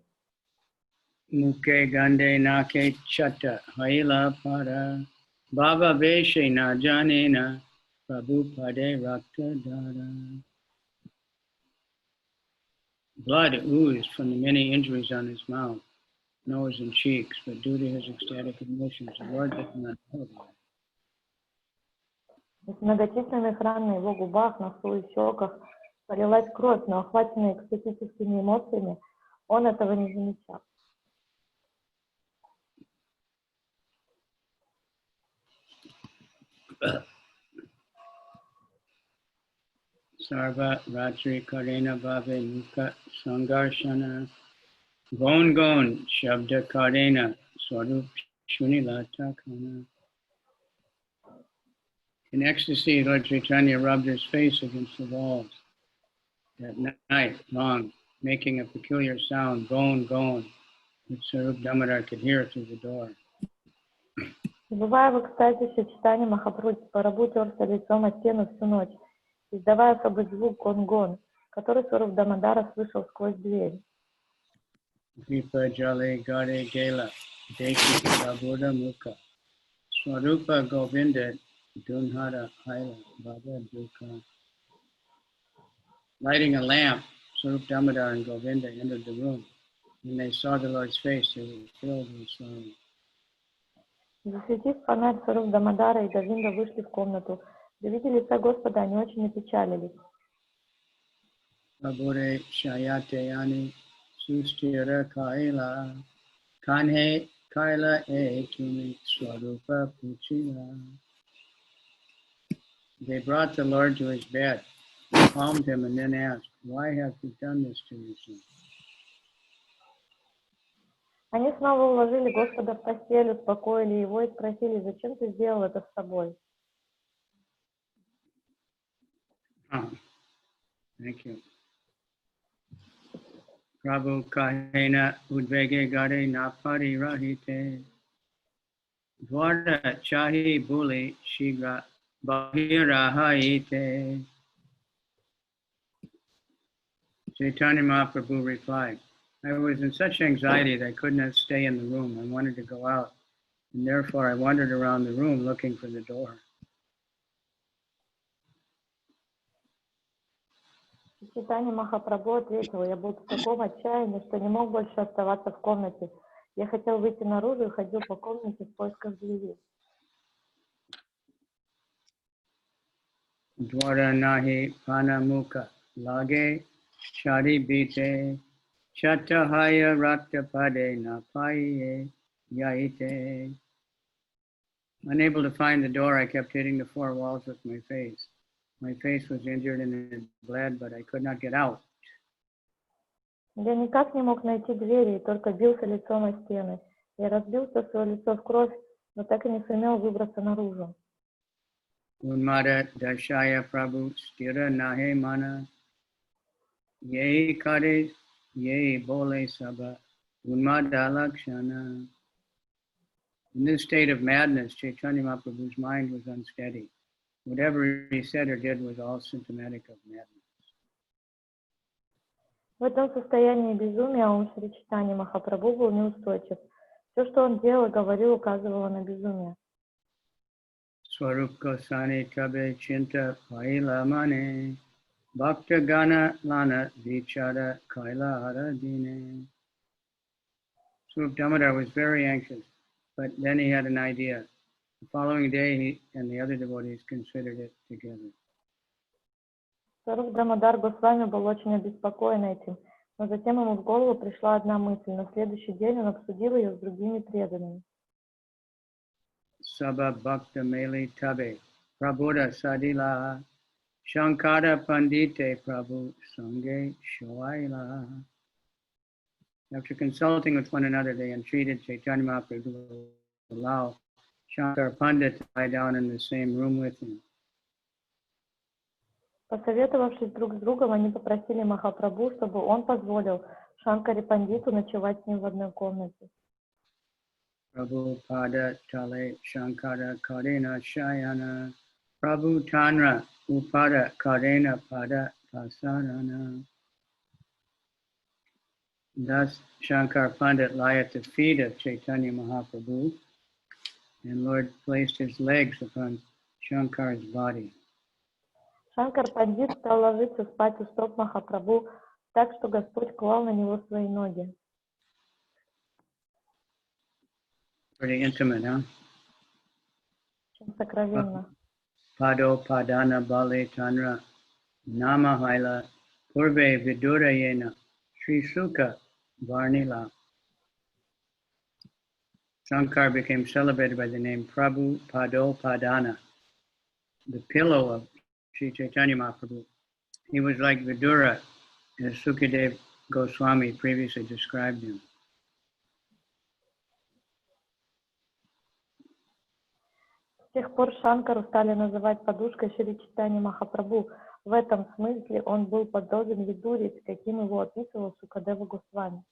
Muke Gande Nake Chata Haila Pada Baba Veshe Na Janena Prabhu Pade Rakta Dada. Blood oozed from the many injuries on his mouth, nose, and cheeks, but due to his ecstatic emotions, the Lord did not help him. Из многочисленных ран на его губах, носу и щеках полилась кровь, но охваченный экстатическими эмоциями, он этого не замечал. Sarva Ratri Karena Bhave Mukha Sangarshana Gon Gon Shabda Karena Swarup Shunila Takana. In ecstasy, Lord Chaitanya rubbed his face against the walls that night long, making a peculiar sound, Gon Gon, which Sarup Damodar could hear through the door. Бывая в экстазе, Чайтанья Махапрабху терся лицом о стену всю ночь, издавая особый звук гон-гон, который Саруп Дамодара слышал сквозь дверь. Vipa Jale Gade Gela, Deki Sabuddha Mukha, Swarupa Govinda Dunhara Haila Baba Duka. Lighting a lamp, Sarup Damodar and Govinda entered the room. When they saw the Lord's face, they were filled with sorrow. Засветив фонарь, Саруп Дамодара и Говинда вышли в комнату. При виде лица Господа они очень опечалились. Babure Shayatayani Sustira Kaila Kanhe Kaila E Tumi Swarupa Puchila. They brought the Lord to his bed, calmed him, and then asked, "Why have you done this to yourself?" Они снова уложили Господа в постель, успокоили его и спросили, зачем ты сделал это с собой? Thank you. Prabhu Kahena Udvege Gade Napari Rahite Dwara Chahi Buli Shigra Bahirahaite. Chaitanya Mahaprabhu replied, I was in such anxiety that I could not stay in the room. I wanted to go out, and therefore I wandered around the room looking for the door. Чайтанья Махапрабху ответил, я был в таком отчаянии, что не мог больше оставаться в комнате. Я хотел выйти наружу и ходил по комнате в поисках двери. Dwara nahi panamuka lage chari bite chatahaya raktapade napaye yaite. Unable to find the door, I kept hitting the four walls with my face. My face was injured and it bled, but I could not get out. Я никак не мог найти двери, и только бился лицом о стены. Я разбился свое лицо в кровь, но так и не сумел выбраться наружу. Unmada Dashaya Prabhu Stira Nahe Mana Ye Kare Ye Bole Sabha Unmada Lakshana. In this state of madness, Chaitanya Mahaprabhu's mind was unsteady. Whatever he said or did was all symptomatic of madness. В этом состоянии безумия ум Шри Чайтаньи Махапрабху был неустойчив. Все, что он делал и говорил, указывало на безумие. Swarup Gosani Tabe Chinta Paila Mane Bhakta Gana Lana Vichara Kaila Haradine. Swarup Damodar was very anxious, but then he had an idea. The following day, he and the other devotees considered it together. Сваруб Дамодар Госвами был очень обеспокоен этим, но затем ему в голову пришла одна мысль. На следующий день он обсудил ее с другими преданными. Sabha Bhakta Meli Tabe Prabhuda Sadila Shankara Pandite Prabhu Sange Shoaila. After consulting with one another, they entreated Chaitanya Mahaprabhu to allow Shankara Pandit to lie down in the same room with him. Посоветовавшись друг с другом, они попросили Махапрабху, чтобы он позволил Шанкаре Пандиту ночевать с ним в одной комнате. Prabhu Pada Tale Shankara Karena Shayana Prabhu Tanra Upada Karena Pada Pasarana. Thus Shankar Pandit lay at the feet of Chaitanya Mahaprabhu, and Lord placed his legs upon Shankar's body. Шанкар Пандит стал ложиться спать у стоп Махапрабху, так что Господь клал на него свои ноги. Pretty intimate, huh? Очень сокровенно. Pado Padana Bale Tanra Namahila Purve Vidurayena Sri Sukha Varnila. Shankar became celebrated by the name Prabhu Pado Padana, the pillow of Sri Chaitanya Mahaprabhu. He was like Vidura, as Sukadev Goswami previously described him. С тех пор Шанкару стали называть подушкой Шри Чайтаньи Махапрабху. В этом смысле он был подобен Видуре, каким его описывал Сукадева Госвами.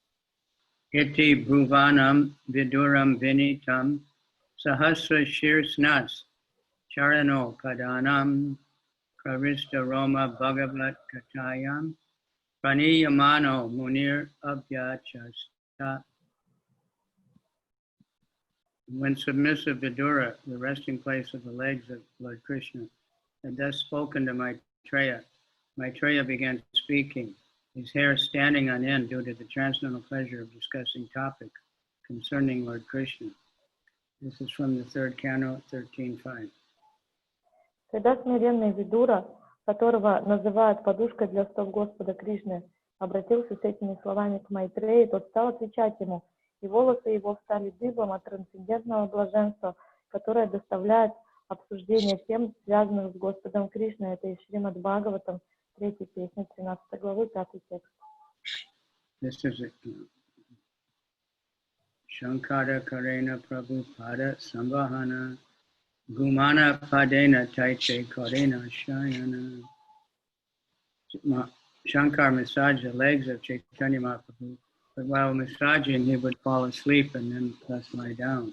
Iti Bhuvanam Viduram Vinitam Sahasra Shirsnas Charano Padanam Karista Roma Bhagavat Katayam Praniyamano Munir Abhyachasta. When submissive Vidura, the resting place of the legs of Lord Krishna, had thus spoken to Maitreya, Maitreya began speaking, his hair standing on end due to the transcendental pleasure of discussing topics concerning Lord Krishna. This is from the third canto, 13.5. Когда смиренный Видура, которого называют подушкой для стоп Господа Кришны, обратился с этими словами к Майтреи, тот стал отвечать ему, и волосы его встали дыбом от трансцендентного блаженства, которое доставляет обсуждение тем, связанных с Господом Кришной. Это из Шримад Бхагаватам, 3 песня, 13 главы, 5 текст. This is it. Shankara Karena Prabhupada Sambhahana Gumana Padena Taiche Karena Shayana. Shankar massaged the legs of Chaitanya Mahaprabhu, but while massaging, he would fall asleep and then thus lie down.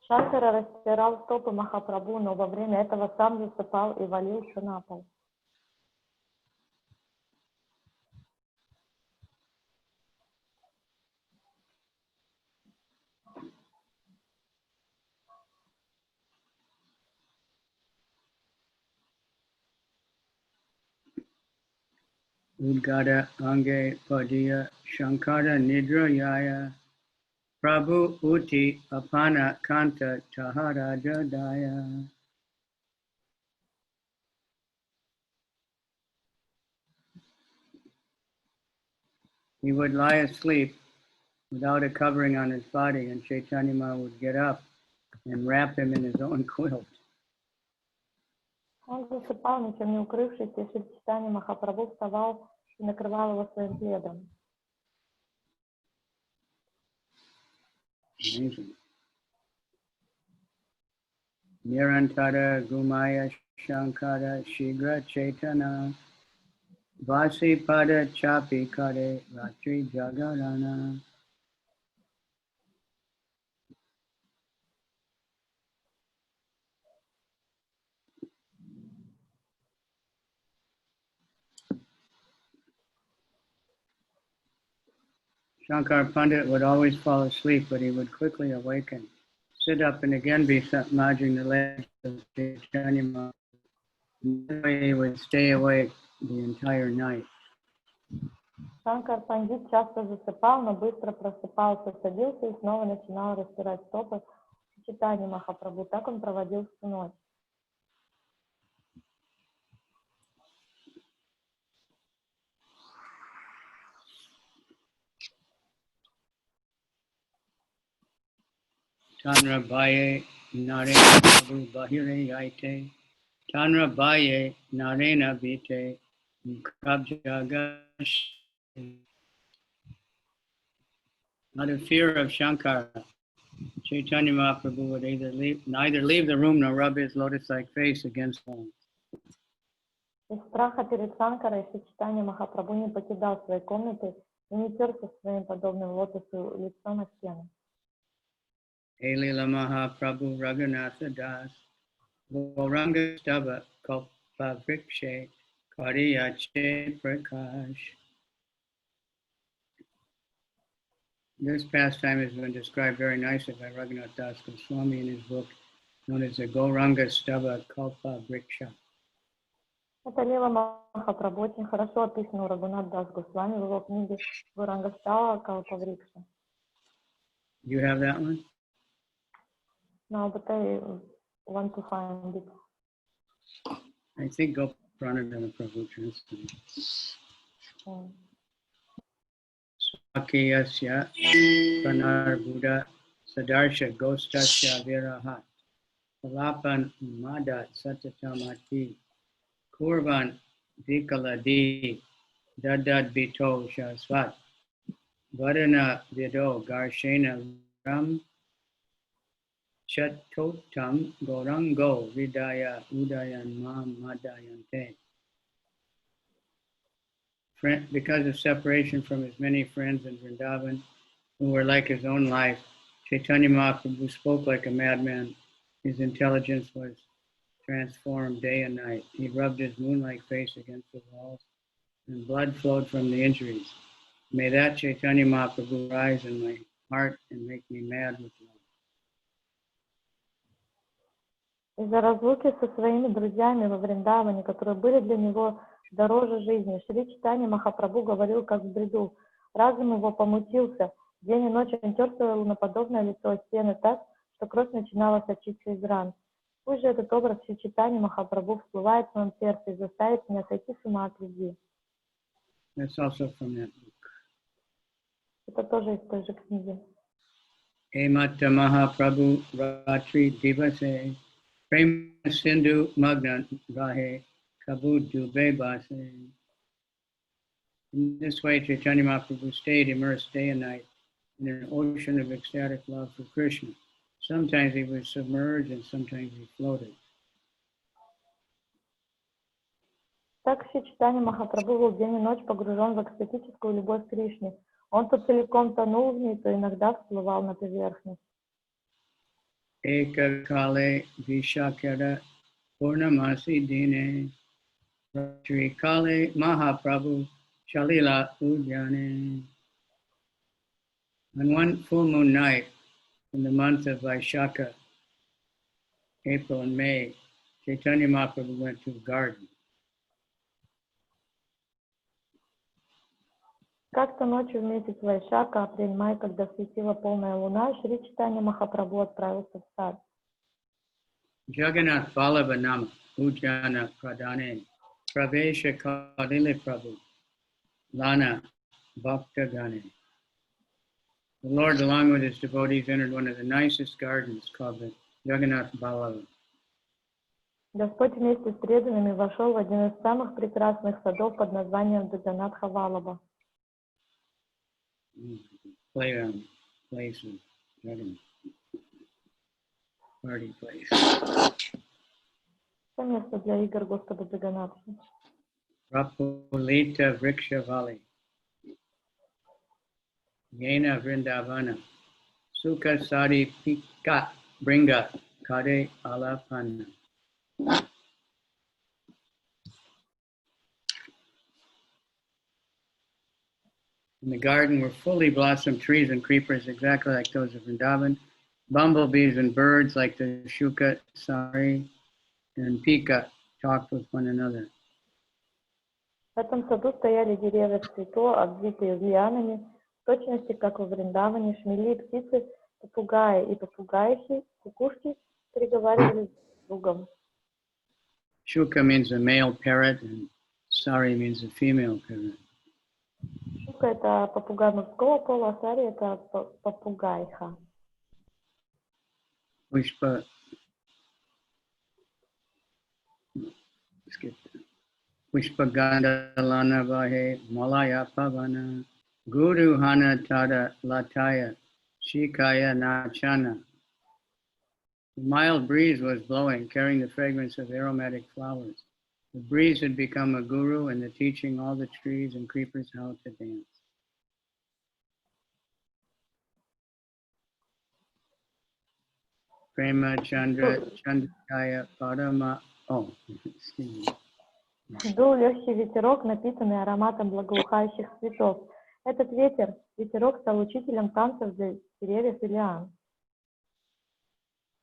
Шанкара растирал стопы Махапрабху, но во время этого сам засыпал и валился на пол. Udgada Ange Padiya Shankara Nidra Yaya Prabhu Uti Apana Kanta Taharaja Daya. He would lie asleep without a covering on his body, and Chaitanya Mahaprabhu would get up and wrap him in his own quilt. Он засыпал, ничем не укрывшись, и Шри Чайтанья Махапрабху вставал и накрывал его своим пледом. Amazing. Nirantara Gumaya Shankara Shigra Chaitana Vasi Pada Chapi Kare Ratri Jagarana. Shankar Pandit would always fall asleep, but he would quickly awaken, sit up, and again be massaging the legs of Chaitanya Mahaprabhu. He would stay awake the entire night. Шанкар Пандит часто засыпал, но быстро просыпался, садился и снова начинал растирать стопы Чайтаньи Махапрабху. Так он проводил всю ночь. Tanra Baye Narena Prabhu Bahire Yaite Tanra Baye Narena Vite Kabjagash. Out of fear of Shankara, Chaitanya Mahaprabhu would neither leave the room nor rub his lotus-like face against walls. Из страха перед Шанкарой Чайтанья Махапрабху не покидал своей комнаты и не терся своим подобным лотосу лицом на стену. Антья-лила Mahaprabhu Raghunatha Das Gauranga Stava Kalpa Vrikshe Kariyache Prakash. This pastime has been described very nicely by Raghunath Das Goswami in his book known as the Gauranga Stava Kalpa Vriksha. Это лила Махапрабху очень хорошо описано у Рагунат Дас Госвами в его книге Гауранга Става Калпа Врикша. You have that one? No, but I want to find it. I think Goparanadana Prabhu translated. Swakiyasya Pranarbuddha Sadarsha Gostasya Virahat Palapan Madat Satatamati Kurvan Vikaladi Dadad Bito Shasvat Vadana Vido Garshena Ram Chatotam Gorango Vidaya Udayan Mahamadayante. Because of separation from his many friends in Vrindavan, who were like his own life, Chaitanya Mahaprabhu spoke like a madman. His intelligence was transformed day and night. He rubbed his moon-like face against the walls, and blood flowed from the injuries. May that Chaitanya Mahaprabhu rise in my heart and make me mad with love. Из-за разлуки со своими друзьями во Вриндаване, которые были для него дороже жизни, Шри Чайтанья Махапрабху говорил как в бреду. Разум его помутился. День и ночь он терся луноподобное лицо о стены так, что кровь начинала сочиться из ран. Пусть же этот образ Шри Чайтаньи Махапрабху всплывает в моем сердце и заставит меня сойти с ума от любви. That's also from that book. Это тоже из той же книги. Hemata Mahaprabhu Ratri Divase Prema Sindhu Magna Rahe Kabud Dube Base. In this way, Chaitanya Mahaprabhu stayed immersed day and night in an ocean of ecstatic love for Krishna. Sometimes he was submerged and sometimes he floated. Так Шри Чайтанья Махапрабху был день и ночь погружен в экстатическую любовь к Кришне. Он то целиком тонул в ней, то иногда всплывал на поверхность. Eka Kale Vishakara Purnamasi Dine Ratri Kale Mahaprabhu Shalila Ujjane. On one full moon night in the month of Vaishaka, April and May, Chaitanya Mahaprabhu went to the garden. Как-то ночью в месяц Вайшака, апрель-май, когда светила полная луна, Шри Чайтанья Махапрабху отправился в сад. Jagannath Vallabhanam Ujjana Pradane Pravesha Kadile Prabhu Lana Bhakta Gane. The Lord, along with his devotees, entered one of the nicest gardens called the Jagannath Vallabha. Господь вместе с преданными вошел в один из самых прекрасных садов под названием Джаганнатха Валлабха. Playground place of Jagannath. Party place. Это место для игр Господа Джаганнатха. Prapulita Vriksha Valley. Yena Vrindavana. Sukha Sadi Pika Bringa Kade Alapana. In the garden were fully blossomed trees and creepers exactly like those of Vrindavan, bumblebees and birds like the Shuka Sari and Pika talked with one another. В этом саду стояли деревья цветов, обвитые лианами, в точности, как во Вриндаване, шмели, птицы, попугаи и попугайхи, кукушки переговаривались с другом. Shuka means a male parrot, and Sari means a female parrot. Шука — это попугай мужского пола, а Сари — это попугайха. Pushpa, skip that. Pushpa Ganda Lana Vahe Malaya Pavana Guru Hana Tada Lataya Shikaya Nachana. A mild breeze was blowing, carrying the fragrance of aromatic flowers. The breeze had become a guru and the teaching all the trees and creepers how to dance. Prema Chandra Chandrakaya Padama. Oh, excuse me. Дул легкий ветерок, напитанный ароматом благоухающих цветов. Этот ветерок стал учителем танцев для деревьев и лиан.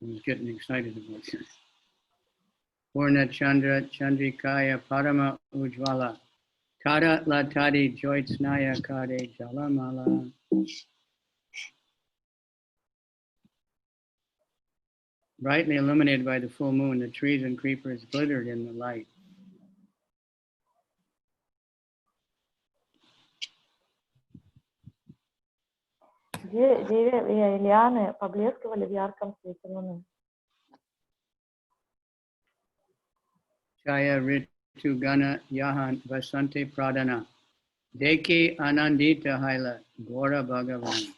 I'm getting excited about this. Purna Chandra Chandrikaya Parama Ujvala Tada Latadi Joitsnaya Kade Jalamala. Brightly illuminated by the full moon, the trees and creepers glittered in the light. Деревья и лианы поблескивали в ярком свете луны. Chaya Ritu Gana Yahan Vasante Pradana Deki Anandita Haila Gora Bhagavan.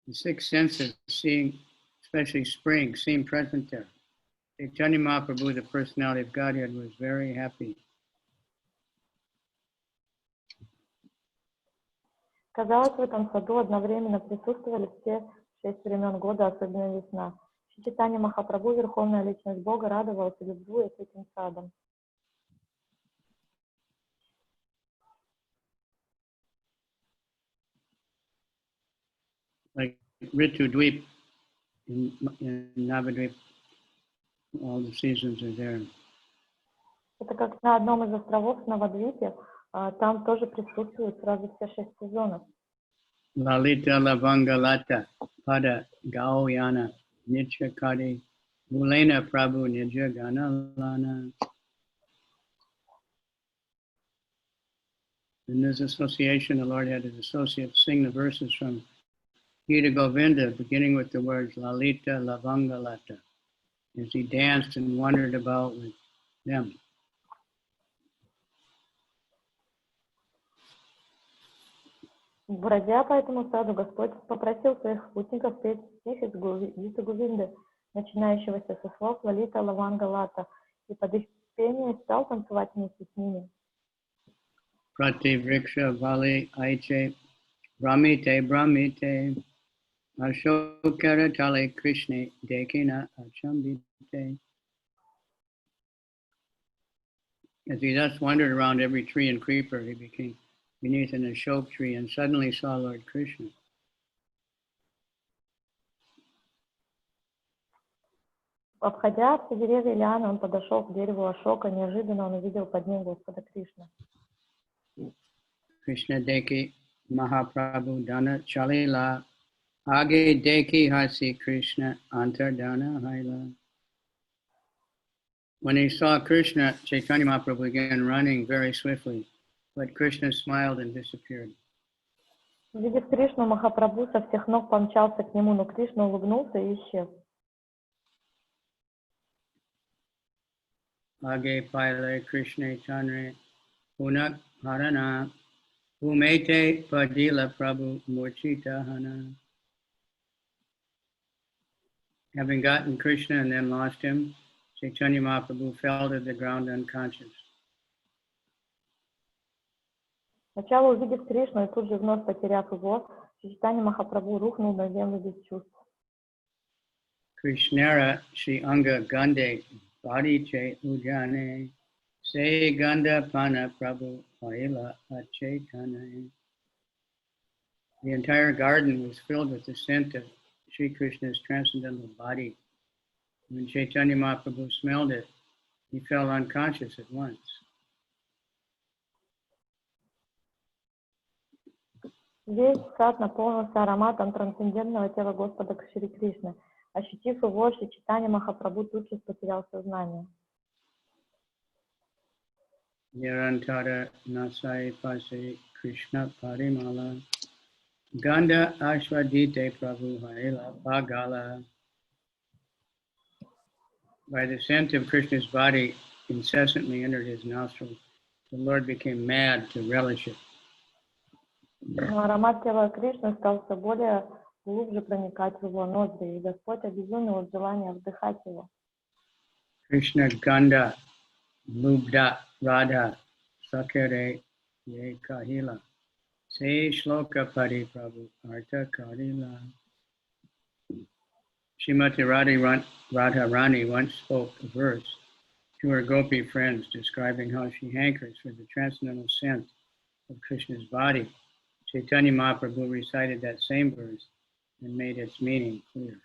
The six senses, seeing, especially spring, seemed present there. Chaitanya Mahaprabhu, the personality of Godhead, was very happy. Казалось, в этом саду одновременно присутствовали все 6 времен года, особенно весна. Чайтанья Махапрабху, Верховная Личность Бога, радовался, любуясь этим садом. Like Ritu Dweep in Navadvip, all the seasons are there. Это как на одном из островов в Навадвипе, там тоже присутствуют сразу все 6 сезонов. Lalita Lavangalata Pada Gaoyana Nitya Kadi Mulena Prabhu Nidya Ganalana. In this association, the Lord had his associates sing the verses from Gita Govinda, beginning with the words Lalita Lavangalata, as he danced and wandered about with them. Бродя по этому саду, Господь попросил своих спутников петь стих из Гиты Говинды, начинающегося со слов Лалита Лавангалата, и под их пение стал танцевать вместе с ними. Prati Vriksha Vali Aiche Brahmite Brahmite Ashokara Tale Krishna Dekina Achambite. As he thus wandered around every tree and creeper, he became beneath an ashok tree and suddenly saw Lord Krishna. Обходя все деревья и лианы, он подошел к дереву Ашока. Неожиданно он увидел под ним Господа Кришну. Krishna Deki Mahāprabhu Dana Chalila Age Deki Hasi Krishna Antardana Haila. When he saw Krishna, Chaitanya Mahaprabhu began running very swiftly, but Krishna smiled and disappeared. Увидев Кришну, Махапрабху со всех ног помчался к нему, но Кришна улыбнулся и исчез. Age Paile Krishna Chanre Punak Harana Umete Padila Prabhu Murchita Hana. Having gotten Krishna and then lost him, Chaitanya Mahaprabhu fell to the ground unconscious. Сначала увидев Кришну и тут же вновь потеряв его, Чайтанья Махапрабху рухнул на землю без чувств. Krishnara Shri Anga Gande Badiche Ujane Se Ganda Pana Prabhu Paila Achetane. The entire garden was filled with the scent of Sri Krishna's transcendental body. When Chaitanya Mahaprabhu smelled it, he fell unconscious at once. Весь сад наполнился ароматом трансцендентного тела Господа Шри Кришны. Ощутив его, Шри Чайтанья Махапрабху тут же потерял сознание. Nirantara nasai pase Krishna parimala Ganda ashwadite prabhu haila bhagala. By the scent of Krishna's body incessantly entered his nostrils, the Lord became mad to relish it. Аромат тела Кришны стал все более глубже проникать в его ноздри, и Господь обезумел от желания вдыхать его. Krishna Ganda Lubda Radha Sakare Ye Kahila Se Shloka Pari Prabhu Artha Karila. Srimati Radharani once spoke a verse to her gopi friends describing how she hankers for the transcendental scent of Krishna's body. Chaitanya Mahaprabhu recited that same verse and made its meaning clear.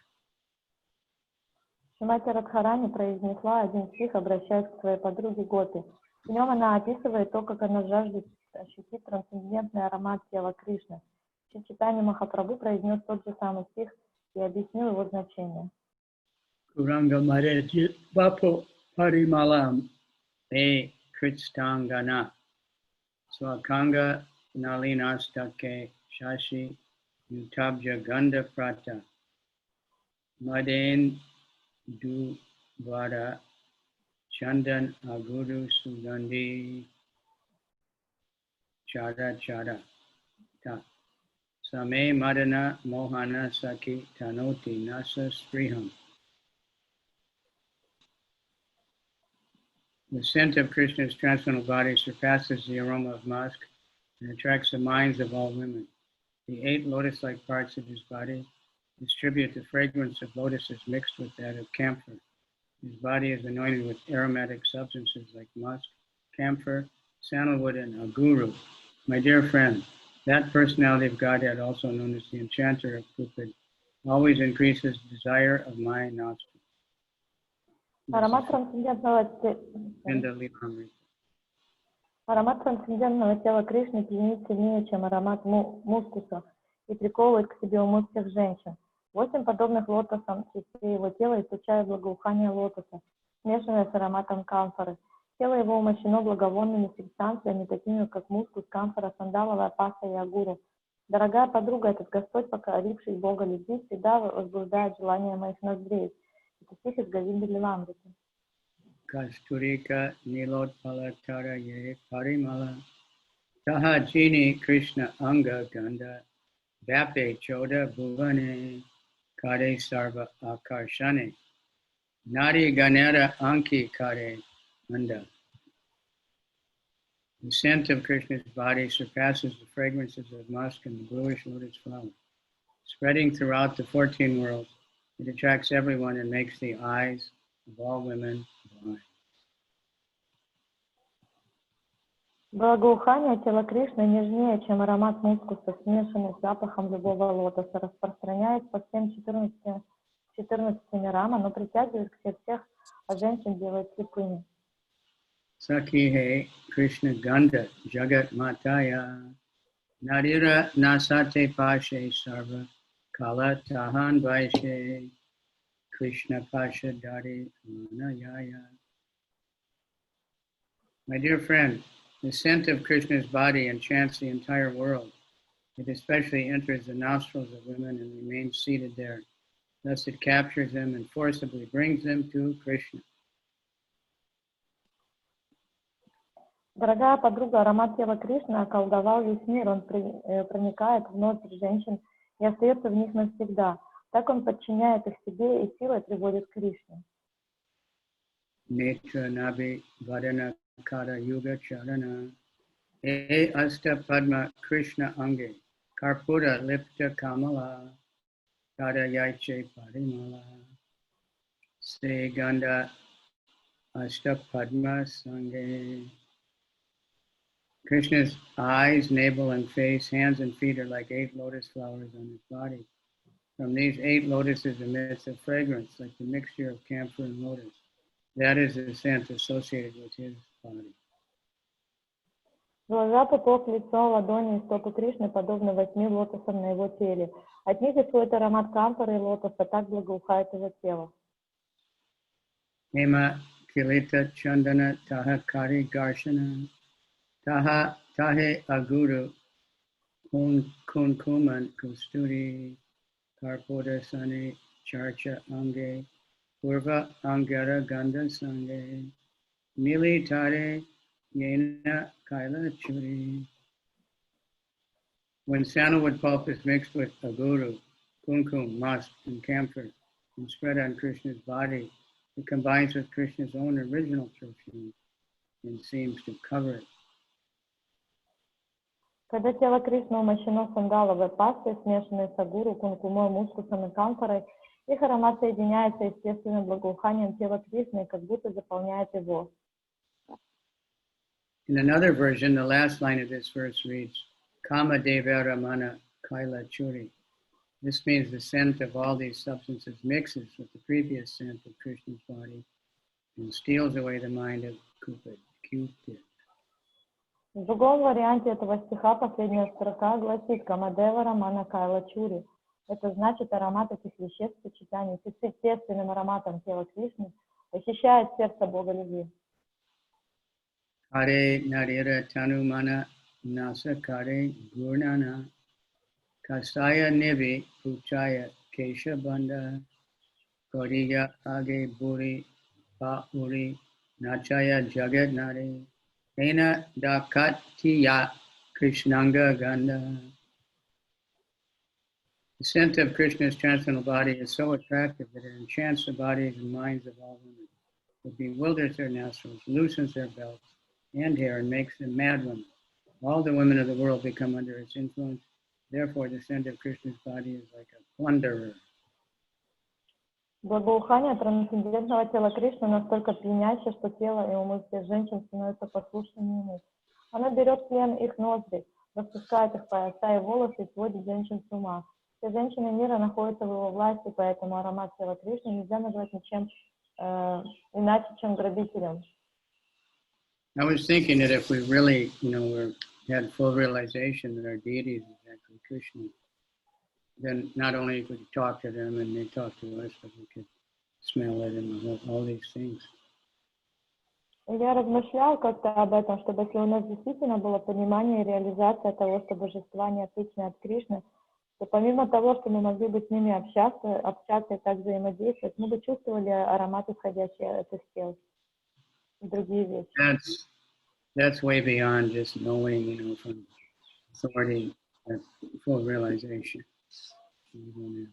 Шримати Радхарани произнесла один стих, обращаясь к своей подруге Гопи. В нем она описывает то, как она жаждет ощутить трансцендентный аромат тела Кришны. Шри Чайтанья Махапрабху произнес тот же самый стих и объяснил его значение. Kuranga Mareji Vapo Parimalam E Kristangana Swakanga Nalinastake Shashi Utabja Ganda Prata Maden Du Vada Chandan Aguru Sugandhi Chara Chara Ta Same Madana Mohana Saki Tanoti Nasa Spriham. The scent of Krishna's transcendental body surpasses the aroma of musk and attracts the minds of all women. The 8 lotus-like parts of his body distribute the fragrance of lotuses mixed with that of camphor. His body is anointed with aromatic substances like musk, camphor, sandalwood, and aguru. My dear friend, that personality of Godhead, also known as the enchanter of Cupid, always increases the desire of my nostrils. Аромат трансцендентного тела Кришны пьянит сильнее, чем аромат мускуса, и приковывает к себе умы всех женщин. 8 подобных лотосам частей его тела источают благоухание лотоса, смешанное с ароматом камфоры. Тело его умощено благовонными субстанциями, такими как мускус, камфора, сандаловая паста и агуру. Дорогая подруга, этот Господь, покоривший Бога любви, всегда возбуждает желание моих ноздрей. Это стих из Антья-лила. Kasturika Nilot Palatara Ye Parimala Tahajini Krishna Anga Ganda Vape Choda Bhuvane Kare Sarva Akarshane Nadi Ganera Anki Kare Anda. The scent of Krishna's body surpasses the fragrances of musk and the bluish lotus flower. Spreading throughout the 14 worlds, it attracts everyone and makes the eyes of all women blind. Благоухание тела Кришны нежнее, чем аромат мускуса, смешанный с запахом любого лотоса, распространяется по всем 14 мирам, оно притягивает к себе всех, а женщин делает слепыми. Sakhihe Krishna Ganda Jagat Mataya Narira Nasate Pashe Sarva Kala Tahan Vaishe Krishna Pasha Dari Manayaya. My dear friend, the scent of Krishna's body enchants the entire world. It especially enters the nostrils of women and remains seated there. Thus it captures them and forcibly brings them to Krishna. Дорогая подруга, аромат тела Кришны околдовал весь мир, он проникает в ноздри женщин и остается в них навсегда. Так он подчиняет их себе и силой приводит к Кришне. Netra Nabi Vadana Kara Yuga Charana E Asta Padma Krishna Ange Karpura Lipta Kamala Kada Yaiche Parimala Se Ganda Asta Padma Sange. Krishna's eyes, navel, and face, hands, and feet are like 8 lotus flowers on his body. From these 8 lotuses emits a fragrance like the mixture of camphor and lotus. That is the scent associated with his body. Глаза, пупок, лицо, ладони и стопы Кришны подобны 8 лотосам на его теле. От них исходит аромат камфоры и лотоса, так благоухает его тело. Hema kilita chandana taha kari garshana taha tahe aguru kunkuman kusturi karpoda sani charcha ange purva angara ganda sange nili tare yena kaila churi. When sandalwood pulp is mixed with aguru, kumkum, musk, and camphor and spread on Krishna's body, it combines with Krishna's own original perfume and seems to cover it. Когда тело Кришны умощено сандаловой пастой, смешанной с агуру, кункумой, мускусом и камфорой, их аромат соединяется естественным благоуханием тела Кришны, как будто заполняет его. In another version, the last line of this verse reads, Kama Devara Mana Kaila Churi. This means the scent of all these substances mixes with the previous scent of Krishna's body and steals away the mind of Cupid. В другом варианте этого стиха последняя строка гласит «Камадева Рамана Кайла Чури». Это значит, аромат этих веществ в сочетании с естественным ароматом тела Кришны ощущает сердце Бога любви. Kare Narira Tanumana Nasa Kare Gurnana Kasaya Nibi Puchaya Kesha Banda Koriya Age Buri Pa Uri Nachaya Jagat Nari Ena Dakatiya Krishnanga Ganda. The scent of Krishna's transcendental body is so attractive that it enchants the bodies and minds of all women. It bewilders their nostrils, loosens their belts and hair, and makes them mad women. All the women of the world become under its influence. Therefore, the scent of Krishna's body is like a plunderer. Благоухание трансцендентного тела Кришны настолько пьяняще, что тело и умы всех женщин становятся послушными ему. Оно берет в плен их ноздри, распускает их пояса и волосы и сводит женщин с ума. Все женщины мира находятся в его власти, поэтому аромат тела Кришны нельзя назвать ничем иначе, чем грабителем. I was thinking that if we really, had full realization that our deity is exactly Krishna, then not only could we talk to them and they talk to us, but we could smell it and all these things. Я размышлял как-то об этом, чтобы если у нас действительно было понимание и реализация того, что божества не отличны от Кришны, то помимо того, что мы могли бы с ними общаться и так взаимодействовать, мы бы чувствовали аромат, исходящий от их тел и другие вещи. That's way beyond just knowing, from authority, full realization.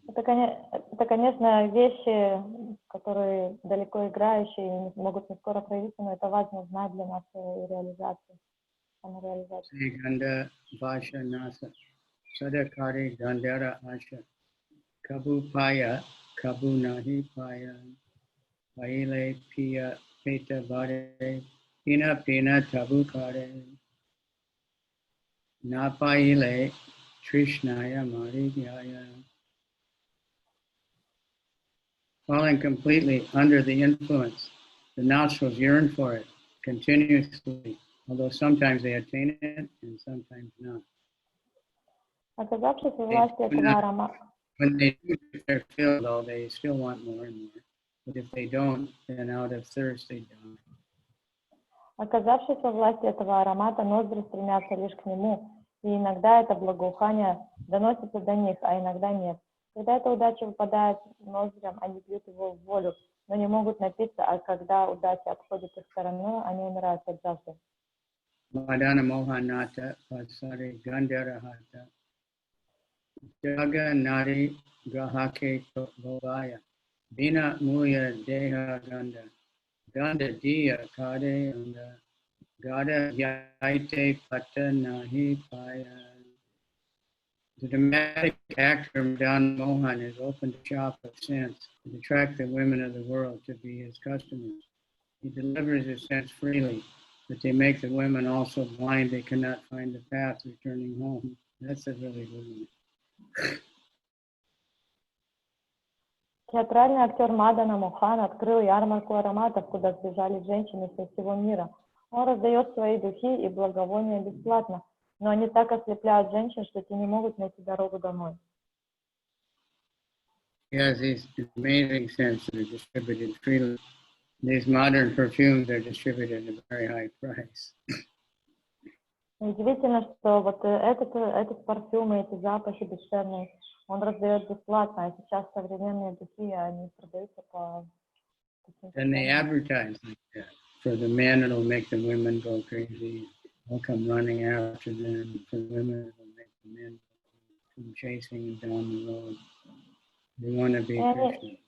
Это, конечно, вещи, которые далеко играющие и могут не скоро проявиться, но это важно знать для нашей реализации, самореализации. Ganda Vasha Nasa Sadakari Gandhara Asha Kabu Paya Kabu Nahi Paya Paile Pia Peta Vare Pina Pina Tabu Kare Napaile Trishnaya Marigyaya. Falling completely under the influence, the nostrils yearn for it continuously, although sometimes they attain it and sometimes not. Оказавшись во власти этого аромата. When they do, if they're filled, though, they still want more and more. But if they don't, then out of thirst they die. Оказавшись во власти этого аромата, ноздри стремятся лишь к нему, и иногда это благоухание доносится до них, а иногда нет. Когда эта удача выпадает ноздрям, они пьют его в волю, но не могут напиться, а когда удача обходит их стороной, они умирают от жажды. Madana Mohanata Pasari Gandharahata Jaga Nari Grahake Bhavaya Bina Muya Deha Ganda Ganda Diya Kade Anda Gada Yaite Pata Nahi Paya. The dramatic actor Madan Mohan is open to shop of scents to attract the women of the world to be his customers. He delivers his scents freely, but they make the women also blind. They cannot find the path returning home. That's a really good one. Театральный актер Мадана Мохан открыл ярмарку ароматов, куда сбежали женщины со всего мира. Он раздает свои духи и благовония бесплатно, но они так ослепляют женщин, что те не могут найти дорогу домой. Yes, these amazing scents that are distributed freely. These modern perfumes are distributed at a very high price. Удивительно, что вот этот парфюм и эти запахи душевные, он раздает бесплатно, а сейчас современные духи, они продаются по таким And they ценам. advertise like that. For the men, it'll make the women go crazy. They'll come running after them. For the women, it'll make the men come chasing them down the road. They want to be Krishna.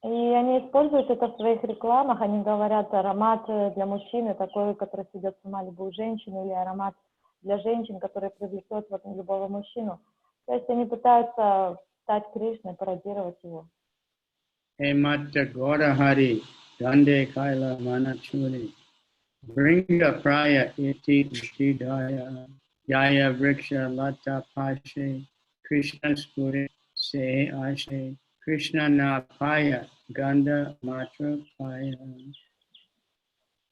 И они используют это в своих рекламах, они говорят, аромат для мужчины, такой, который сведет с ума любую женщину, или аромат для женщин, который привлечет вот любого мужчину. То есть они пытаются стать Кришной, пародировать его. Hey Matta Gora Hari, Dande Kaila Manachuri, Bringa Praya Iti Daya, Yaya Vriksha Lata Pashe, Krishna Spuri Se Ashe, Krishna Na Paya, Ganda Matra Paya.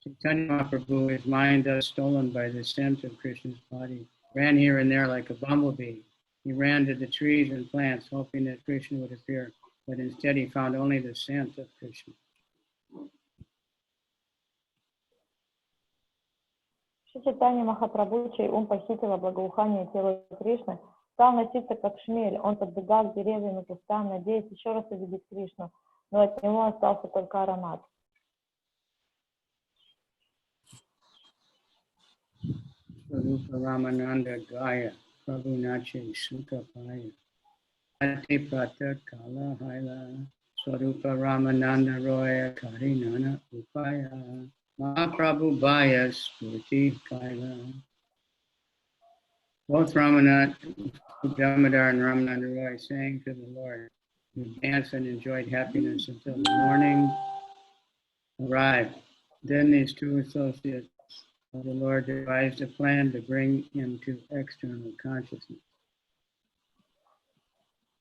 Chaitanya Mahaprabhu, his mind thus stolen by the scent of Krishna's body, ran here and there like a bumblebee. He ran to the trees and plants, hoping that Krishna would appear, but instead he found only the scent of Krishna. Шри Чайтанья Махапрабху, чей ум похитило благоухание тела Кришны, стал носиться как шмель. Он подбегал к деревьям и кустам, надеясь еще раз увидеть Кришну, но от него остался только аромат. Swarupa Ramananda Gaya, Prabhu Nache Sukha Paya, Ati Prata Kala Haila, Swarupa Ramananda Roya Karinana Upaya, Mahāprabhu Bhaya Spurti Kaila. Both Ramananda, Damodar and Ramananda Roy sang to the Lord, who danced and enjoyed happiness until the morning arrived. Then these two associates of the Lord devised a plan to bring him to external consciousness.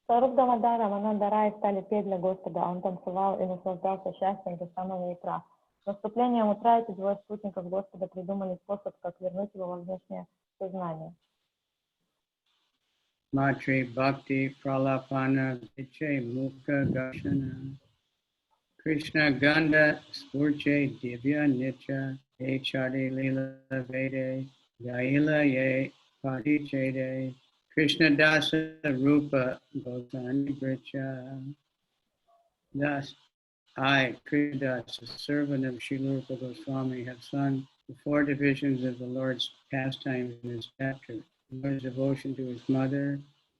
Сваруб Дамодар, Рамананда Рай стали петь для Господа, он танцевал и наслаждался счастьем до самого утра. С наступлением утра эти двое спутников Господа придумали способ, как вернуть его во внешнее сознание. Matri Bhakti Pralapana Viche Mukha Gashana Krishna Ganda Spurche Divya Nitya Echari-lila Vede Yaila Ye Padichede Krishna Dasa Rupa Gosani Bricha. Thus, I, Krishnadas, a servant of Srila Rupa Goswami, have sung the four divisions of the Lord's pastimes in this chapter. The Lord's devotion to his mother,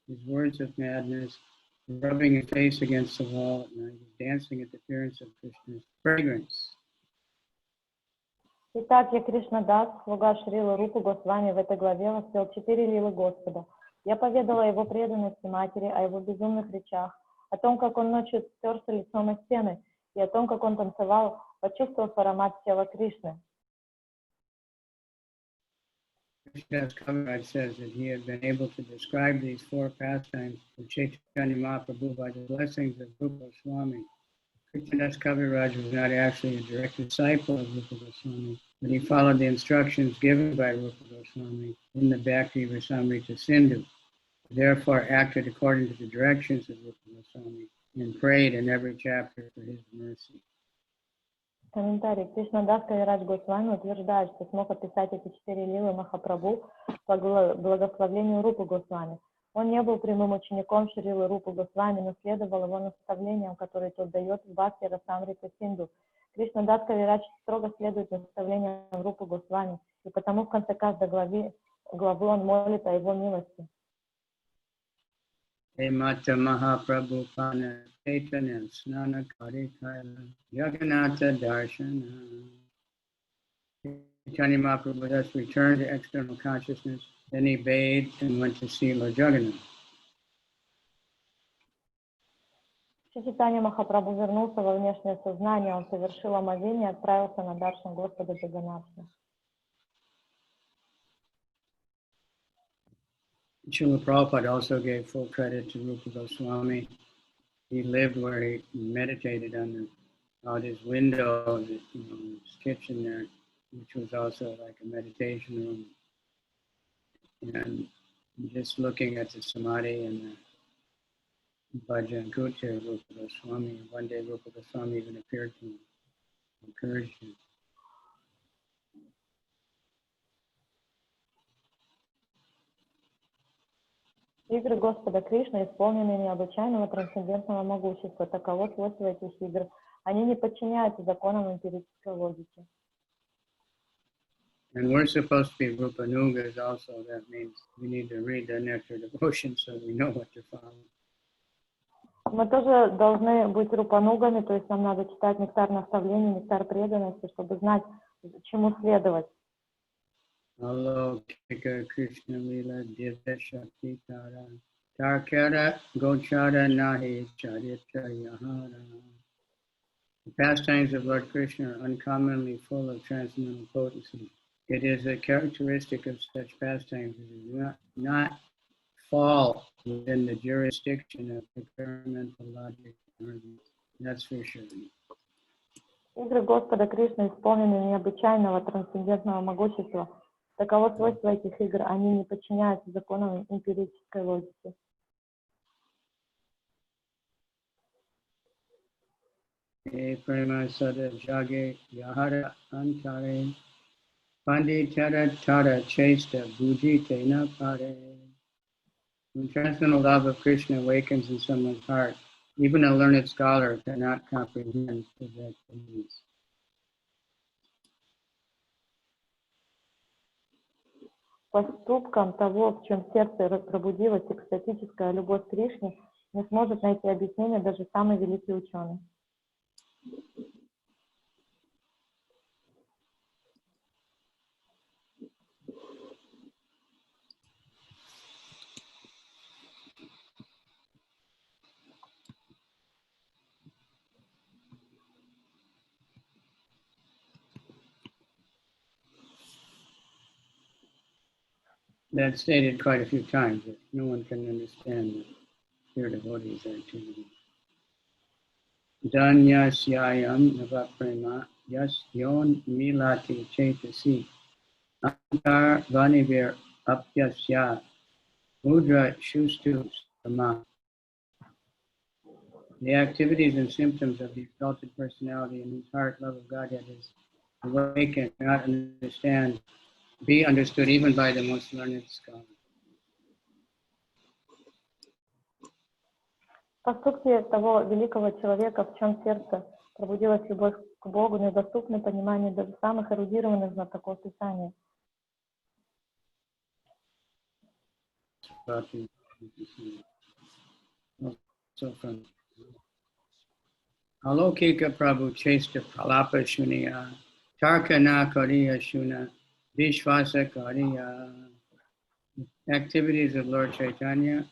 his words of madness, rubbing his face against the wall at night, dancing at the appearance of Krishna's fragrance. Итак, я Кришнадас, слуга Шрилы Рупы Госвами, в этой главе воспел 4 лилы Господа. Я поведала о его преданности матери, о его безумных речах, о том, как он ночью стерся лицом о стены, и о том, как он танцевал, почувствовав аромат тела Кришны. Krishnadas Kaviraj says that he had been able to describe these four pastimes of Chaitanya Mahaprabhu by the blessings of Rupa Swami. Krishnadas Kaviraj was not actually a direct disciple of Rupa Goswami, but he followed the instructions given by Rupa Goswami in the Bhakti Rasamrita Sindhu, therefore acted according to the directions of Rupa Goswami and prayed in every chapter for his mercy. Комментарий. Кришнадас Кавирадж Госвами утверждает, что смог описать эти 4 лилы Махапрабху по благословению Рупы Госвами. Он не был прямым учеником Шрилы Рупы Госвами, но следовал его наставлениям, которые тот дает в Бхакти Расамрита Синду. Кришнадас Кавирадж строго следует наставлениям Рупы Госвами, и потому в конце каждой главы он молит о его милости. Hey Mata Mahaprabhu Pana Chaitanya Snana Kari Kaila Jagannatha Darshana. Chaitanya Mahaprabhu thus returned to external consciousness, then he bathed and went to see Lord Jagannath. Чайтанья Махапрабху вернулся во внешнее сознание, он совершил омовение и отправился на даршан Господа Джаганнатха. Srila Prabhupada also gave full credit to Rupa Goswami he lived where he meditated out his window, his kitchen there, which was also like a meditation room. And just looking at the samadhi and the bhajan kutir of Rupa Goswami, one day Rupa Goswami even appeared to him, encouraged him. Игры Господа Кришны исполнены необычайного трансцендентного могущества. Таково свойство этих игр. Они не подчиняются законам эмпирической логики. And we're supposed to be Rupanugas also. That means we need to read the Nectar Devotion so we know what to follow. Мы тоже должны быть рупанугами, то есть нам надо читать нектар наставлений, нектар преданности, чтобы знать, чему следовать. Alo Kika Krishna Lila Divya Shakti Tara Tarkara Gochara Nahi Charitanya-charita. The pastimes of Lord Krishna are uncommonly full of transcendental potency. It is a characteristic of such pastimes that do not fall within the jurisdiction of experimental logic. That's for sure. Игры Господа Кришны исполнены необычайного трансцендентного могущества. Таково свойство этих игр. Они не подчиняются законам эмпирической логики. Prema sada jage yahara antare panditara tara chesta bhujite na pare. When transcendental love of Krishna awakens in someone's heart, even a learned scholar cannot comprehend his activities. Поступкам того, в чем сердце пробудилась экстатическая любовь к Кришне, не сможет найти объяснение даже самый великий ученый. That's stated quite a few times, that no one can understand the pure devotee's activity. Danyasyayam navaprema yasyon milati chetasi antar vanivir apyasya mudra shustu sama. The activities and symptoms of the exalted personality in whose heart love of Godhead is awakened, not understand, be understood even by the most learned scholar. Поступки того великого человека, в чем сердце пробудилась любовь к Богу, недоступны пониманию даже самых эрудированных знатоков Писания. Alokika Prabhu Chesta Pralapa Shuniya Tarkana Kariya Shuna Vishvasa Kariya. Activities of Lord Chaitanya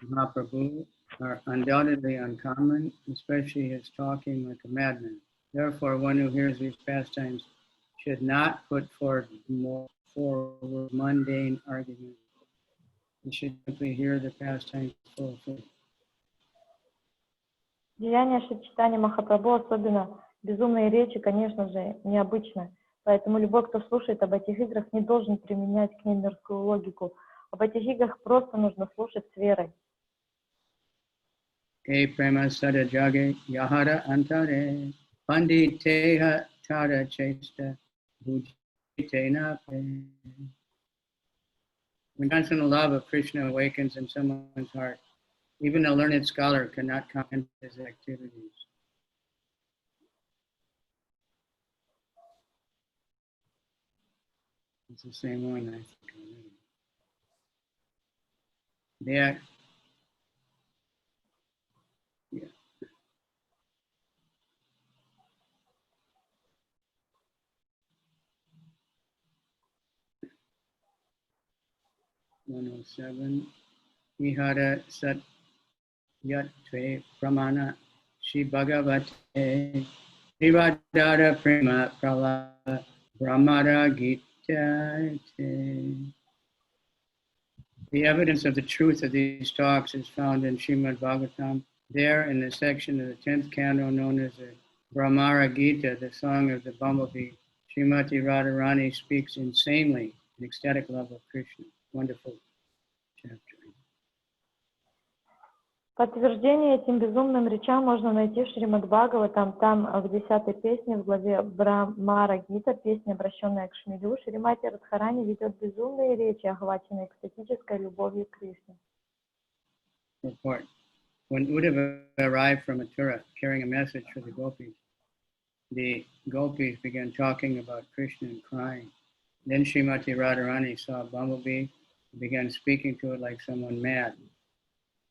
Mахапрабху are undoubtedly uncommon, especially his talking like a madman. Therefore, one who hears these pastimes should not put forward mundane arguments. He should simply hear the pastimes full of faith. Деяния Шри Чайтаньи Махапрабху, особенно безумные речи, конечно же, необычны. Поэтому любой, кто слушает об этих играх, не должен применять к ним мирскую логику. Об этих играх просто нужно слушать с верой. Prema sada jage yahara antare panditeha tara chesta bhujite nape. When transcendental love of Krishna awakens in someone's heart, even a learned scholar cannot comprehend his activities. It's the same one, I think. Yeah. 107. Ihara sat yatve pramana shi bhagavate Rivadara prema prala brahmara gita. The evidence of the truth of these talks is found in Srimad Bhagavatam There, in the section of the 10th canto known as the Brahmara Gita, the song of the bumblebee, Srimati Radharani speaks insanely in ecstatic love of Krishna. Wonderful chapter. Подтверждение этим безумным речам можно найти в Шримад Бхагаватам, там в 10-й песне, в главе Брахмара Гита, песня, обращенная к Шмелю, Шримати Радхарани ведет безумные речи, охваченные экстатической любовью к Кришне. Report. When Uddhava arrived from Mathura carrying a message for the gopis began talking about Krishna and crying. Then Srimati Radharani saw a bumblebee and began speaking to it like someone mad,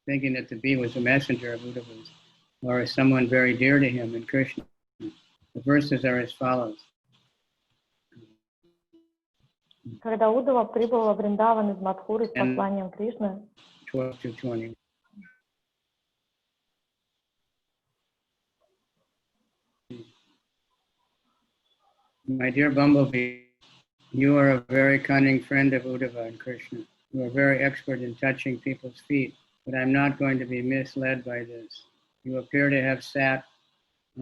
thinking that the bee was a messenger of Uddhava's, or as someone very dear to him and Krishna. The verses are as follows. Когда Уддава прибыл во Вриндаван из Мадхуры с посланием Кришны, 12-20. My dear bumblebee, you are a very cunning friend of Uddhava and Krishna. You are very expert in touching people's feet, but I'm not going to be misled by this. You appear to have sat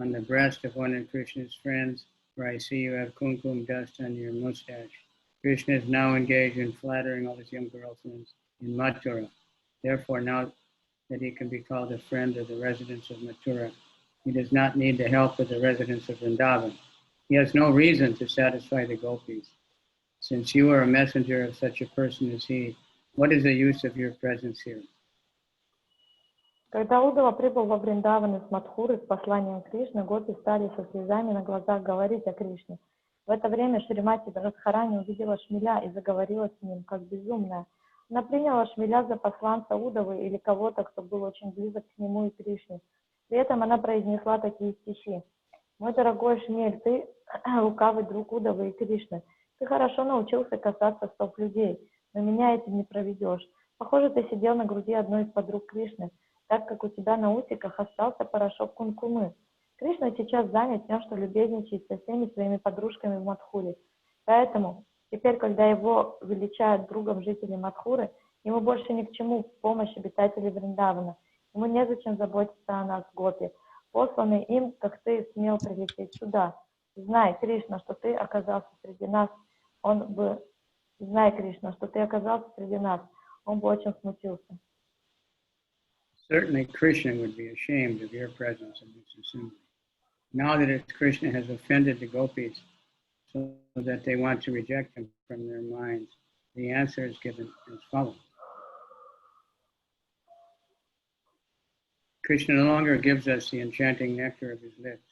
on the breast of one of Krishna's friends, for I see you have kumkum dust on your mustache. Krishna is now engaged in flattering all his young girlfriends in Mathura. Therefore, now that he can be called a friend of the residents of Mathura, he does not need the help of the residents of Vrindavan. He has no reason to satisfy the gopis. Since you are a messenger of such a person as he, what is the use of your presence here? Когда Уддава прибыл во Вриндаван из Мадхуры с посланием Кришны, гопи стали со слезами на глазах говорить о Кришне. В это время Шримати Радхарани увидела Шмеля и заговорила с ним, как безумная. Она приняла Шмеля за посланца Уддавы или кого-то, кто был очень близок к нему и Кришне. При этом она произнесла такие стихи. «Мой дорогой Шмель, ты лукавый друг Уддавы и Кришны. Ты хорошо научился касаться стоп людей, но меня этим не проведешь. Похоже, ты сидел на груди одной из подруг Кришны, так как у тебя на усиках остался порошок кункумы. Кришна сейчас занят тем, что любезничает со всеми своими подружками в Мадхуре. Поэтому теперь, когда его величают другом жителей Мадхуры, ему больше ни к чему помощь обитателей Вриндавана. Ему незачем заботиться о нас, гопи. Посланный им, как ты, смел прилететь сюда. Знай, Кришна, что ты оказался среди нас, он бы очень смутился». Certainly, Krishna would be ashamed of your presence in this assembly. Now that Krishna has offended the gopis so that they want to reject him from their minds, the answer is given as follows. Krishna no longer gives us the enchanting nectar of his lips.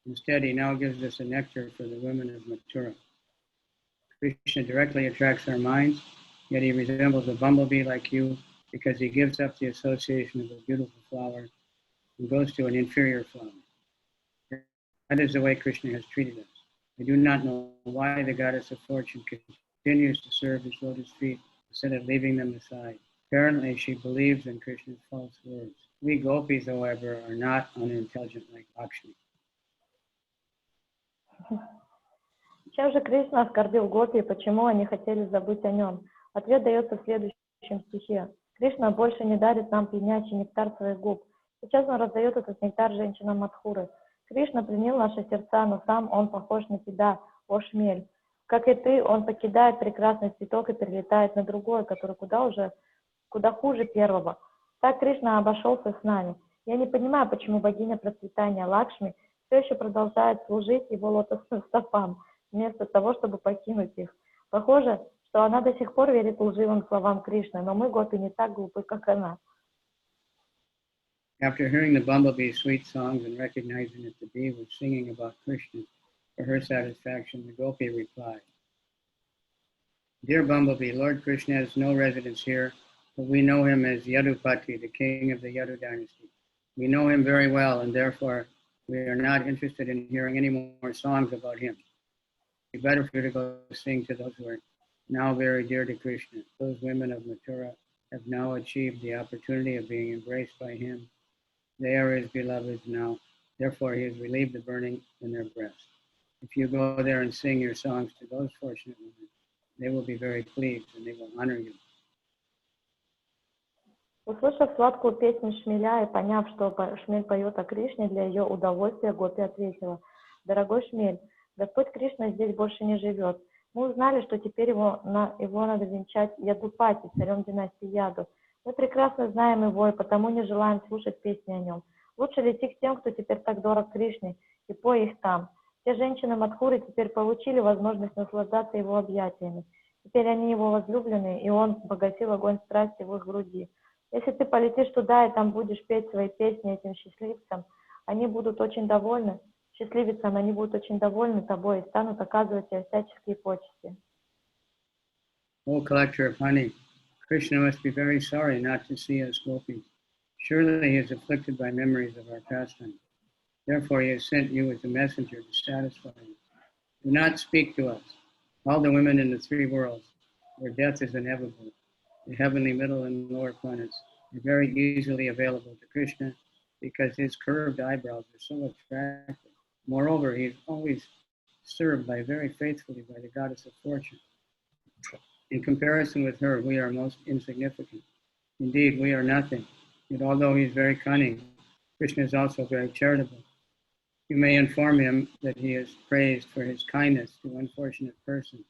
Instead, he now gives us a nectar for the women of Mathura. Krishna directly attracts our minds, yet he resembles a bumblebee like you because he gives up the association of a beautiful flower and goes to an inferior flower. That is the way Krishna has treated us. I do not know why the goddess of fortune continues to serve his lotus feet instead of leaving them aside. Apparently, she believes in Krishna's false words. We gopis, however, are not unintelligent like Lakshmi. Чем же Кришна оскорбил гопи и почему они хотели забыть о нем? Ответ дается в следующем стихе. Кришна больше не дарит нам пьянящий нектар своих губ. Сейчас он раздает этот нектар женщинам Мадхуры. Кришна пленил наши сердца, но сам он похож на тебя, о Шмель. Как и ты, он покидает прекрасный цветок и перелетает на другой, который куда хуже первого. Так Кришна обошелся с нами. Я не понимаю, почему богиня процветания Лакшми все еще продолжает служить его лотосным стопам, вместо того, чтобы покинуть их. Похоже, что она до сих пор верит лживым словам Кришны, но мы, гопи, не так глупы, как она. After hearing the bumblebee's sweet songs and recognizing that the bee was singing about Krishna for her satisfaction, the gopi replied, Dear bumblebee, Lord Krishna has no residence here, but we know him as Yadupati, the king of the Yadu dynasty. We know him very well, and therefore we are not interested in hearing any more songs about him. It's better for you to go sing to those who are now very dear to Krishna. Those women of Mathura have now achieved the opportunity of being embraced by him. They are his beloveds now. Therefore, he has relieved the burning in their breast. If you go there and sing your songs to those fortunate women, they will be very pleased and they will honor you. Услышав сладкую песню шмеля и поняв, что шмель поет о Кришне для ее удовольствия, Гопи ответила: «Дорогой шмель, Господь Кришна здесь больше не живет. Мы узнали, что теперь его надо венчать Ядупати, царем династии Яду. Мы прекрасно знаем его и потому не желаем слушать песни о нем. Лучше лети к тем, кто теперь так дорог Кришне, и пой их там. Все женщины Мадхуры теперь получили возможность наслаждаться его объятиями. Теперь они его возлюбленные, и он погасил огонь страсти в их груди. Если ты полетишь туда и там будешь петь свои песни этим счастливцам, они будут очень довольны, счастливицам, они будут очень довольны тобой и станут оказывать тебе всяческие почести». O collector of honey, Krishna must be very sorry not to see us gopis. Surely he is afflicted by memories of our pastime. Therefore he has sent you as a messenger to satisfy you. Do not speak to us, all the women in the three worlds, where death is inevitable. The heavenly, middle, and lower planets are very easily available to Krishna because his curved eyebrows are so attractive. Moreover, he is always served very faithfully by the goddess of fortune. In comparison with her, we are most insignificant. Indeed, we are nothing. Yet although he is very cunning, Krishna is also very charitable. You may inform him that he is praised for his kindness to unfortunate persons.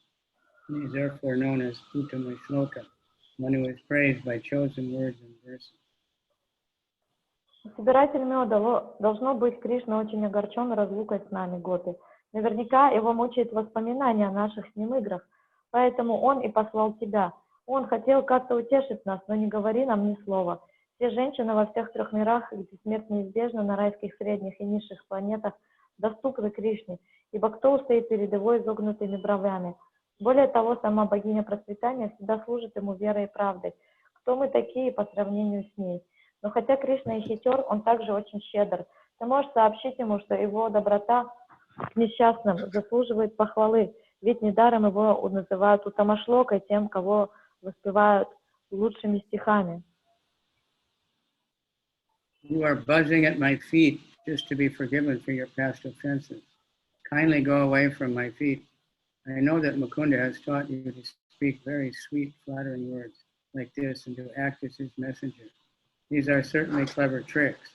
He is therefore known as Uttama Shloka, one who is praised by chosen words and verses. Собиратель меда, должно быть, Кришна очень огорчен разлукой с нами, Гопи. Наверняка его мучает воспоминания о наших с ним играх, поэтому он и послал тебя. Он хотел как-то утешить нас, но не говори нам ни слова. Все женщины во всех трех мирах, где смерть неизбежна, на райских средних и низших планетах, доступны Кришне, ибо кто устоит перед его изогнутыми бровями? Более того, сама богиня процветания всегда служит ему верой и правдой. Кто мы такие по сравнению с ней? Но хотя Кришна и хитер, он также очень щедр. Ты можешь сообщить ему, что его доброта к несчастным заслуживает похвалы, ведь недаром его называют Уттамашлокой, тем, кого воспевают лучшими стихами. You are buzzing at my feet just to be forgiven for your past offenses. Kindly go away from my feet. I know that Mukunda has taught you to speak very sweet, flattering words like this and to act as his messenger. These are certainly clever tricks.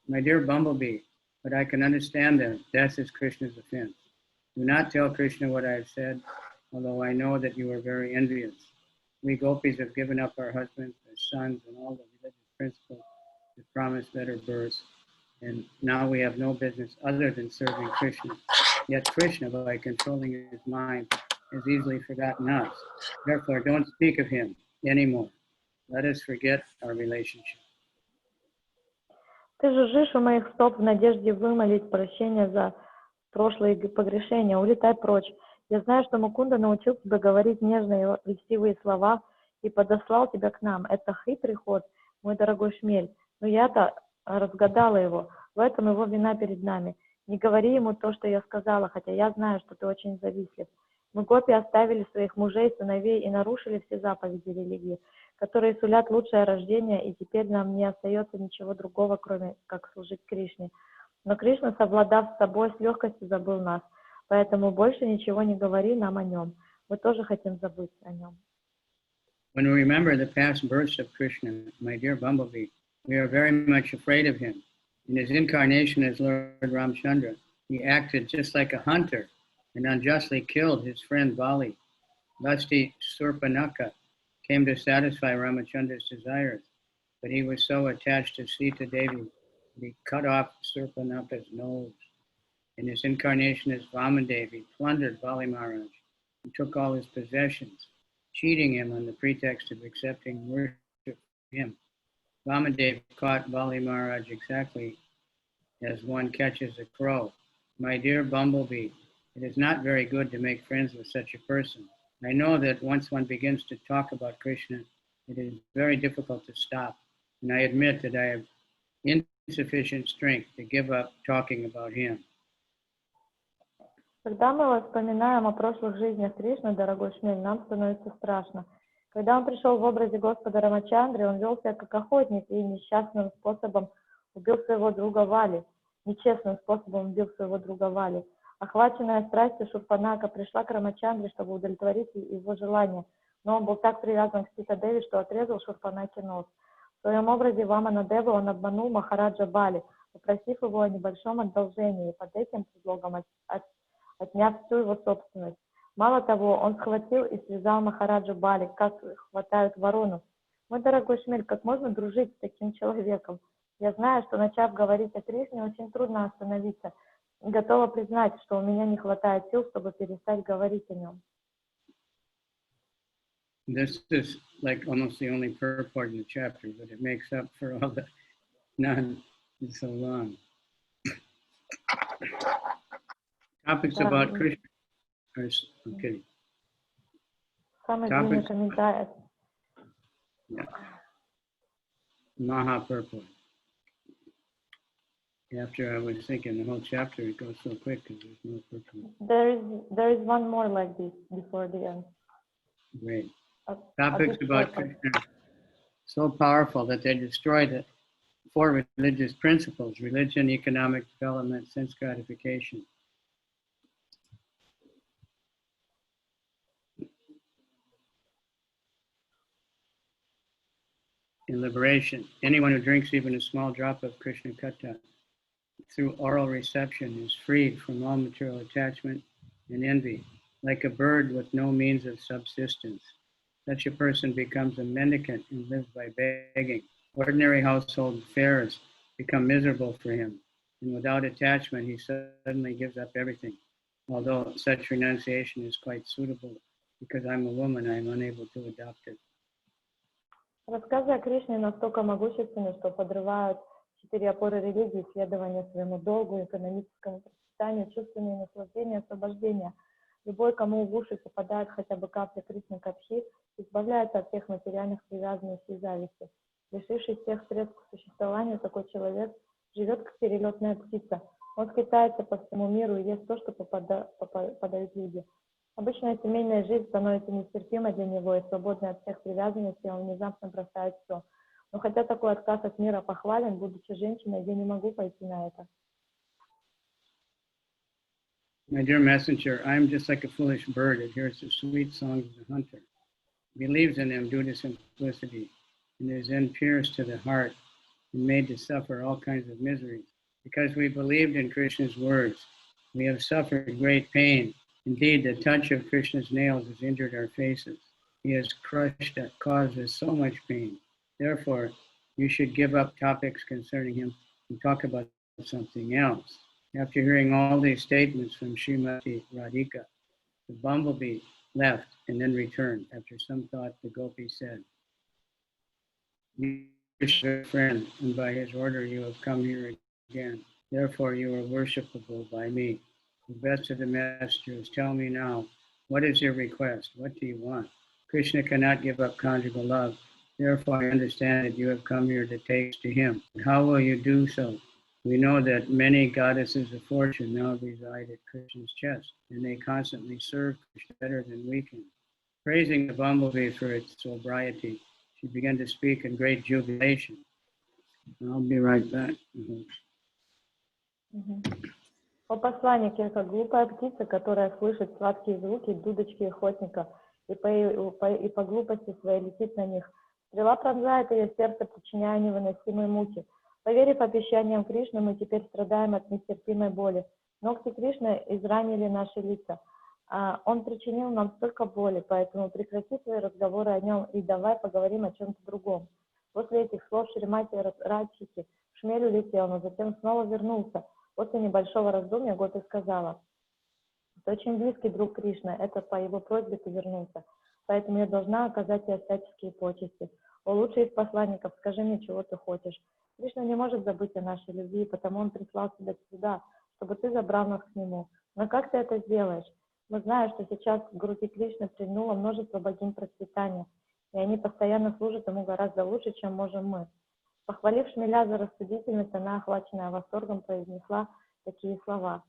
My dear Bumblebee, but I can understand them. Death is Krishna's offense. Do not tell Krishna what I have said, although I know that you are very envious. We gopis have given up our husbands, our sons, and all the religious principles that promise better births, and now we have no business other than serving Krishna. Yet Krishna, by controlling his mind, has easily forgotten us. Therefore, don't speak of him anymore. Let us forget our relationship. Ты жужжишь у моих стоп в надежде вымолить прощение за прошлые погрешения. Улетай прочь. Я знаю, что Мукунда научил тебя говорить нежные и льстивые слова и подослал тебя к нам. Это хитрый ход, мой дорогой шмель. Но я-то разгадала его. В этом его вина перед нами. Не говори ему то, что я сказала, хотя я знаю, что ты очень завистлив. Мы гопи оставили своих мужей, сыновей и нарушили все заповеди религии, которые сулят лучшее рождение, и теперь нам не остается ничего другого, кроме как служить Кришне. Но Кришна, совладав с собой, с легкостью забыл нас, поэтому больше ничего не говори нам о нем. Мы тоже хотим забыть о нем. When we remember the past births of Krishna, my dear Bumblebee, we are very much afraid of him. In his incarnation as Lord Ramchandra, he acted just like a hunter and unjustly killed his friend Bali. Lusty Surpanaka came to satisfy Ramachandra's desires, but he was so attached to Sita Devi that he cut off Surpanaka's nose. In his incarnation as Vamandevi, plundered Bali Maharaj and took all his possessions, cheating him on the pretext of accepting worship from him. Vamandevi caught Bali Maharaj exactly as one catches a crow. My dear Bumblebee, it is not very good to make friends with such a person. I know that once one begins to talk about Krishna, it is very difficult to stop. And I admit that I have insufficient strength to give up talking about him. Когда мы вспоминаем о прошлых жизнях Кришны, дорогой шмель, нам становится страшно. Когда он пришел в образе Господа Рамачандры, он вел себя как охотник и несчастным способом убил своего друга Вали. Нечестным способом убил своего друга Вали. Охваченная страстью, Шурпанака пришла к Рамачандре, чтобы удовлетворить его желание, но он был так привязан к Сита Деви, что отрезал Шурпанаке нос. В своем образе Ваманадевы он обманул Махараджа Бали, попросив его о небольшом одолжении, и под этим предлогом отняв всю его собственность. Мало того, он схватил и связал Махараджа Бали, как хватают ворону. Мой дорогой Шмель, как можно дружить с таким человеком? Я знаю, что, начав говорить о Кришне, очень трудно остановиться. Готова признать, что у меня не хватает сил, чтобы перестать говорить о нем. This is like almost the only purport in the chapter, but it makes up for all the none. It's so long. Topics about Krishna. I'm kidding. Самый длинный Topics. комментарий. Yeah. Mahāprabhu. After I was thinking the whole chapter, it goes so quick because there's no purpose. There is one more like this before the end. Great. Topics about Krishna so powerful that they destroy the four religious principles: religion, economic development, sense gratification. In liberation, anyone who drinks even a small drop of Krishna Katha through oral reception is freed from all material attachment and envy, like a bird with no means of subsistence. Such a person becomes a mendicant and lives by begging. Ordinary household affairs become miserable for him, and without attachment, he suddenly gives up everything. Although such renunciation is quite suitable, because I'm a woman, I'm unable to adopt it. Рассказы о Кришне настолько могущественны, что подрывают четыре опоры религии: следование своему долгу, экономическому процветанию, чувственные наслаждения, освобождения. Любой, кому в уши попадает хотя бы капля Кришны Катхи, избавляется от всех материальных привязанностей и зависти. Лишившись всех средств к существованию, такой человек живет как перелетная птица. Он скитается по всему миру и ест то, что подают люди. Обычная семейная жизнь становится нестерпимой для него, и свободный от всех привязанностей, он внезапно бросает все. Но хотя такой отказ от мира похвален, будучи женщиной, я не могу пойти на это. My dear messenger, I am just like a foolish bird that hears the sweet songs of the hunter, believes in them due to simplicity, and is then pierced to the heart and made to suffer all kinds of miseries. Because we believed in Krishna's words, we have suffered great pain. Indeed, the touch of Krishna's nails has injured our faces. He has crushed and caused us so much pain. Therefore, you should give up topics concerning him and talk about something else. After hearing all these statements from Srimati Radhika, the bumblebee left and then returned. After some thought, the gopi said, "You are a good friend, and by his order you have come here again. Therefore, you are worshipable by me. The best of the messengers, tell me now, what is your request? What do you want? Krishna cannot give up conjugal love. Therefore, I understand that you have come here to taste to him. How will you do so? We know that many goddesses of fortune now reside at Krishna's chest, and they constantly serve Krishna better than we can." Praising the bumblebee for its sobriety, she began to speak in great jubilation. I'll be right back. О посланнике, как глупая птица, которая слышит сладкие звуки дудочки охотника и по глупости своей летит на них. Стрела пронзает ее сердце, причиняя невыносимые муки. Поверив обещаниям Кришны, мы теперь страдаем от нестерпимой боли. Ногти Кришны изранили наши лица. Он причинил нам столько боли, поэтому прекрати свои разговоры о нем и давай поговорим о чем-то другом. После этих слов Шримати Радхики в шмель улетел, но затем снова вернулся. После небольшого раздумья Гопи сказала: "Ты очень близкий друг Кришны, это по его просьбе ты вернулся, поэтому я должна оказать тебе всяческие почести. О лучший из посланников, скажи мне, чего ты хочешь. Кришна не может забыть о нашей любви, потому он прислал тебя сюда, чтобы ты забрал нас к нему. Но как ты это сделаешь? Мы знаем, что сейчас в группе Кришны прильнуло множество богинь процветания, и они постоянно служат ему гораздо лучше, чем можем мы." Похвалив шмеля за рассудительность, она, охваченная восторгом, произнесла такие слова: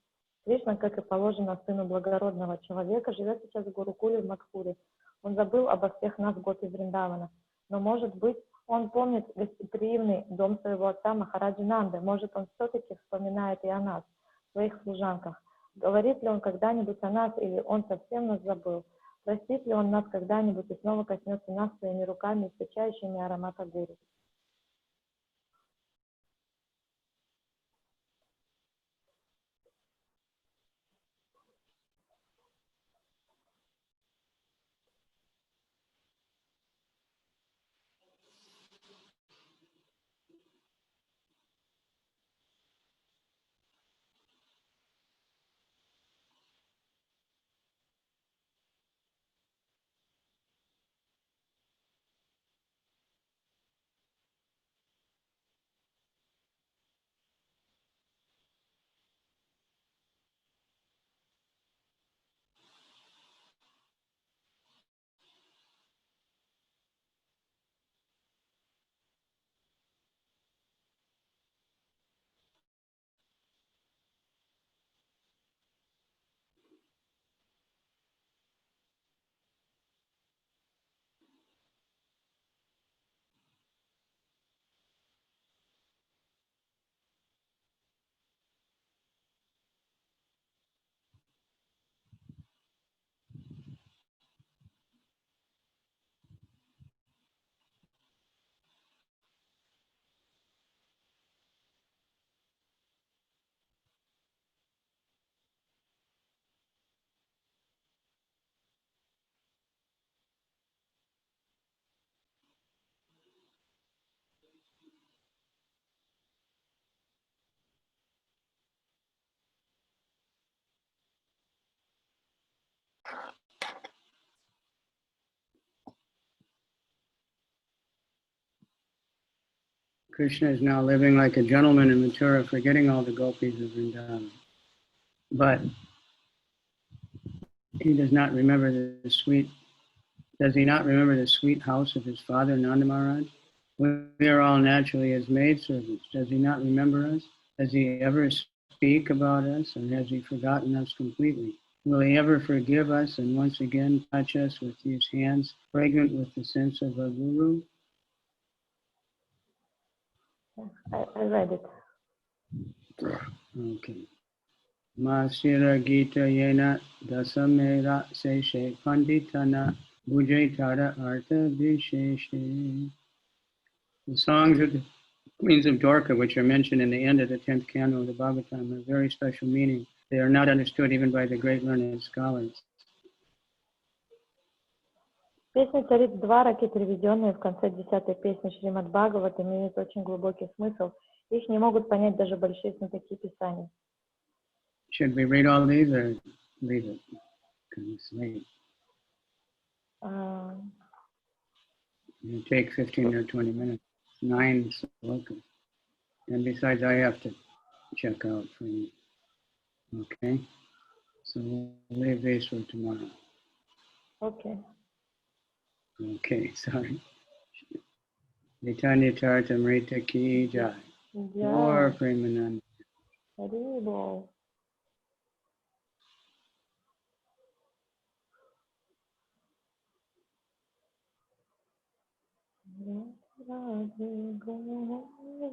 "Кришна, как и положено сыну благородного человека, живет сейчас в Гурукуле в Мадхуре. Он забыл обо всех нас гопи Вриндавана. Но, может быть, он помнит гостеприимный дом своего отца Махараджи Нанды. Может, он все-таки вспоминает и о нас, своих служанках. Говорит ли он когда-нибудь о нас, или он совсем нас забыл? Простит ли он нас когда-нибудь и снова коснется нас своими руками, источающими аромата гуру?" Krishna is now living like a gentleman in Mathura, forgetting all the gopis of Vrindavan. But he does not remember the sweet, does he not remember the sweet house of his father, Nanda Maharaj? We are all naturally his maidservants. Does he not remember us? Does he ever speak about us, or has he forgotten us completely? Will he ever forgive us and once again touch us with his hands, fragrant with the scent of a guru? I read it. Okay. Masira Gita Yena Dasamera Seshe Panditana Bhujaitara Artha Visheshe. The songs of the Queens of Dwarka, which are mentioned in the end of the 10th canto of the Bhagavatam, have very special meaning. They are not understood even by the great learned scholars. Песня цариц Двараки, переведенные в конце 10-й песни Шримад Бхагават, имеют очень глубокий смысл. Их не могут понять даже большие знатоки Писания. Should we read all these or leave it? Because it's late. It'll take 15 or 20 minutes. 9 slokas. And besides, I have to check out for you. Okay? So we'll leave these for tomorrow. Okay. Okay, sorry. Chaitanya-charitamritta ki jai. Or Premananda. Haribol. Radhe Radhe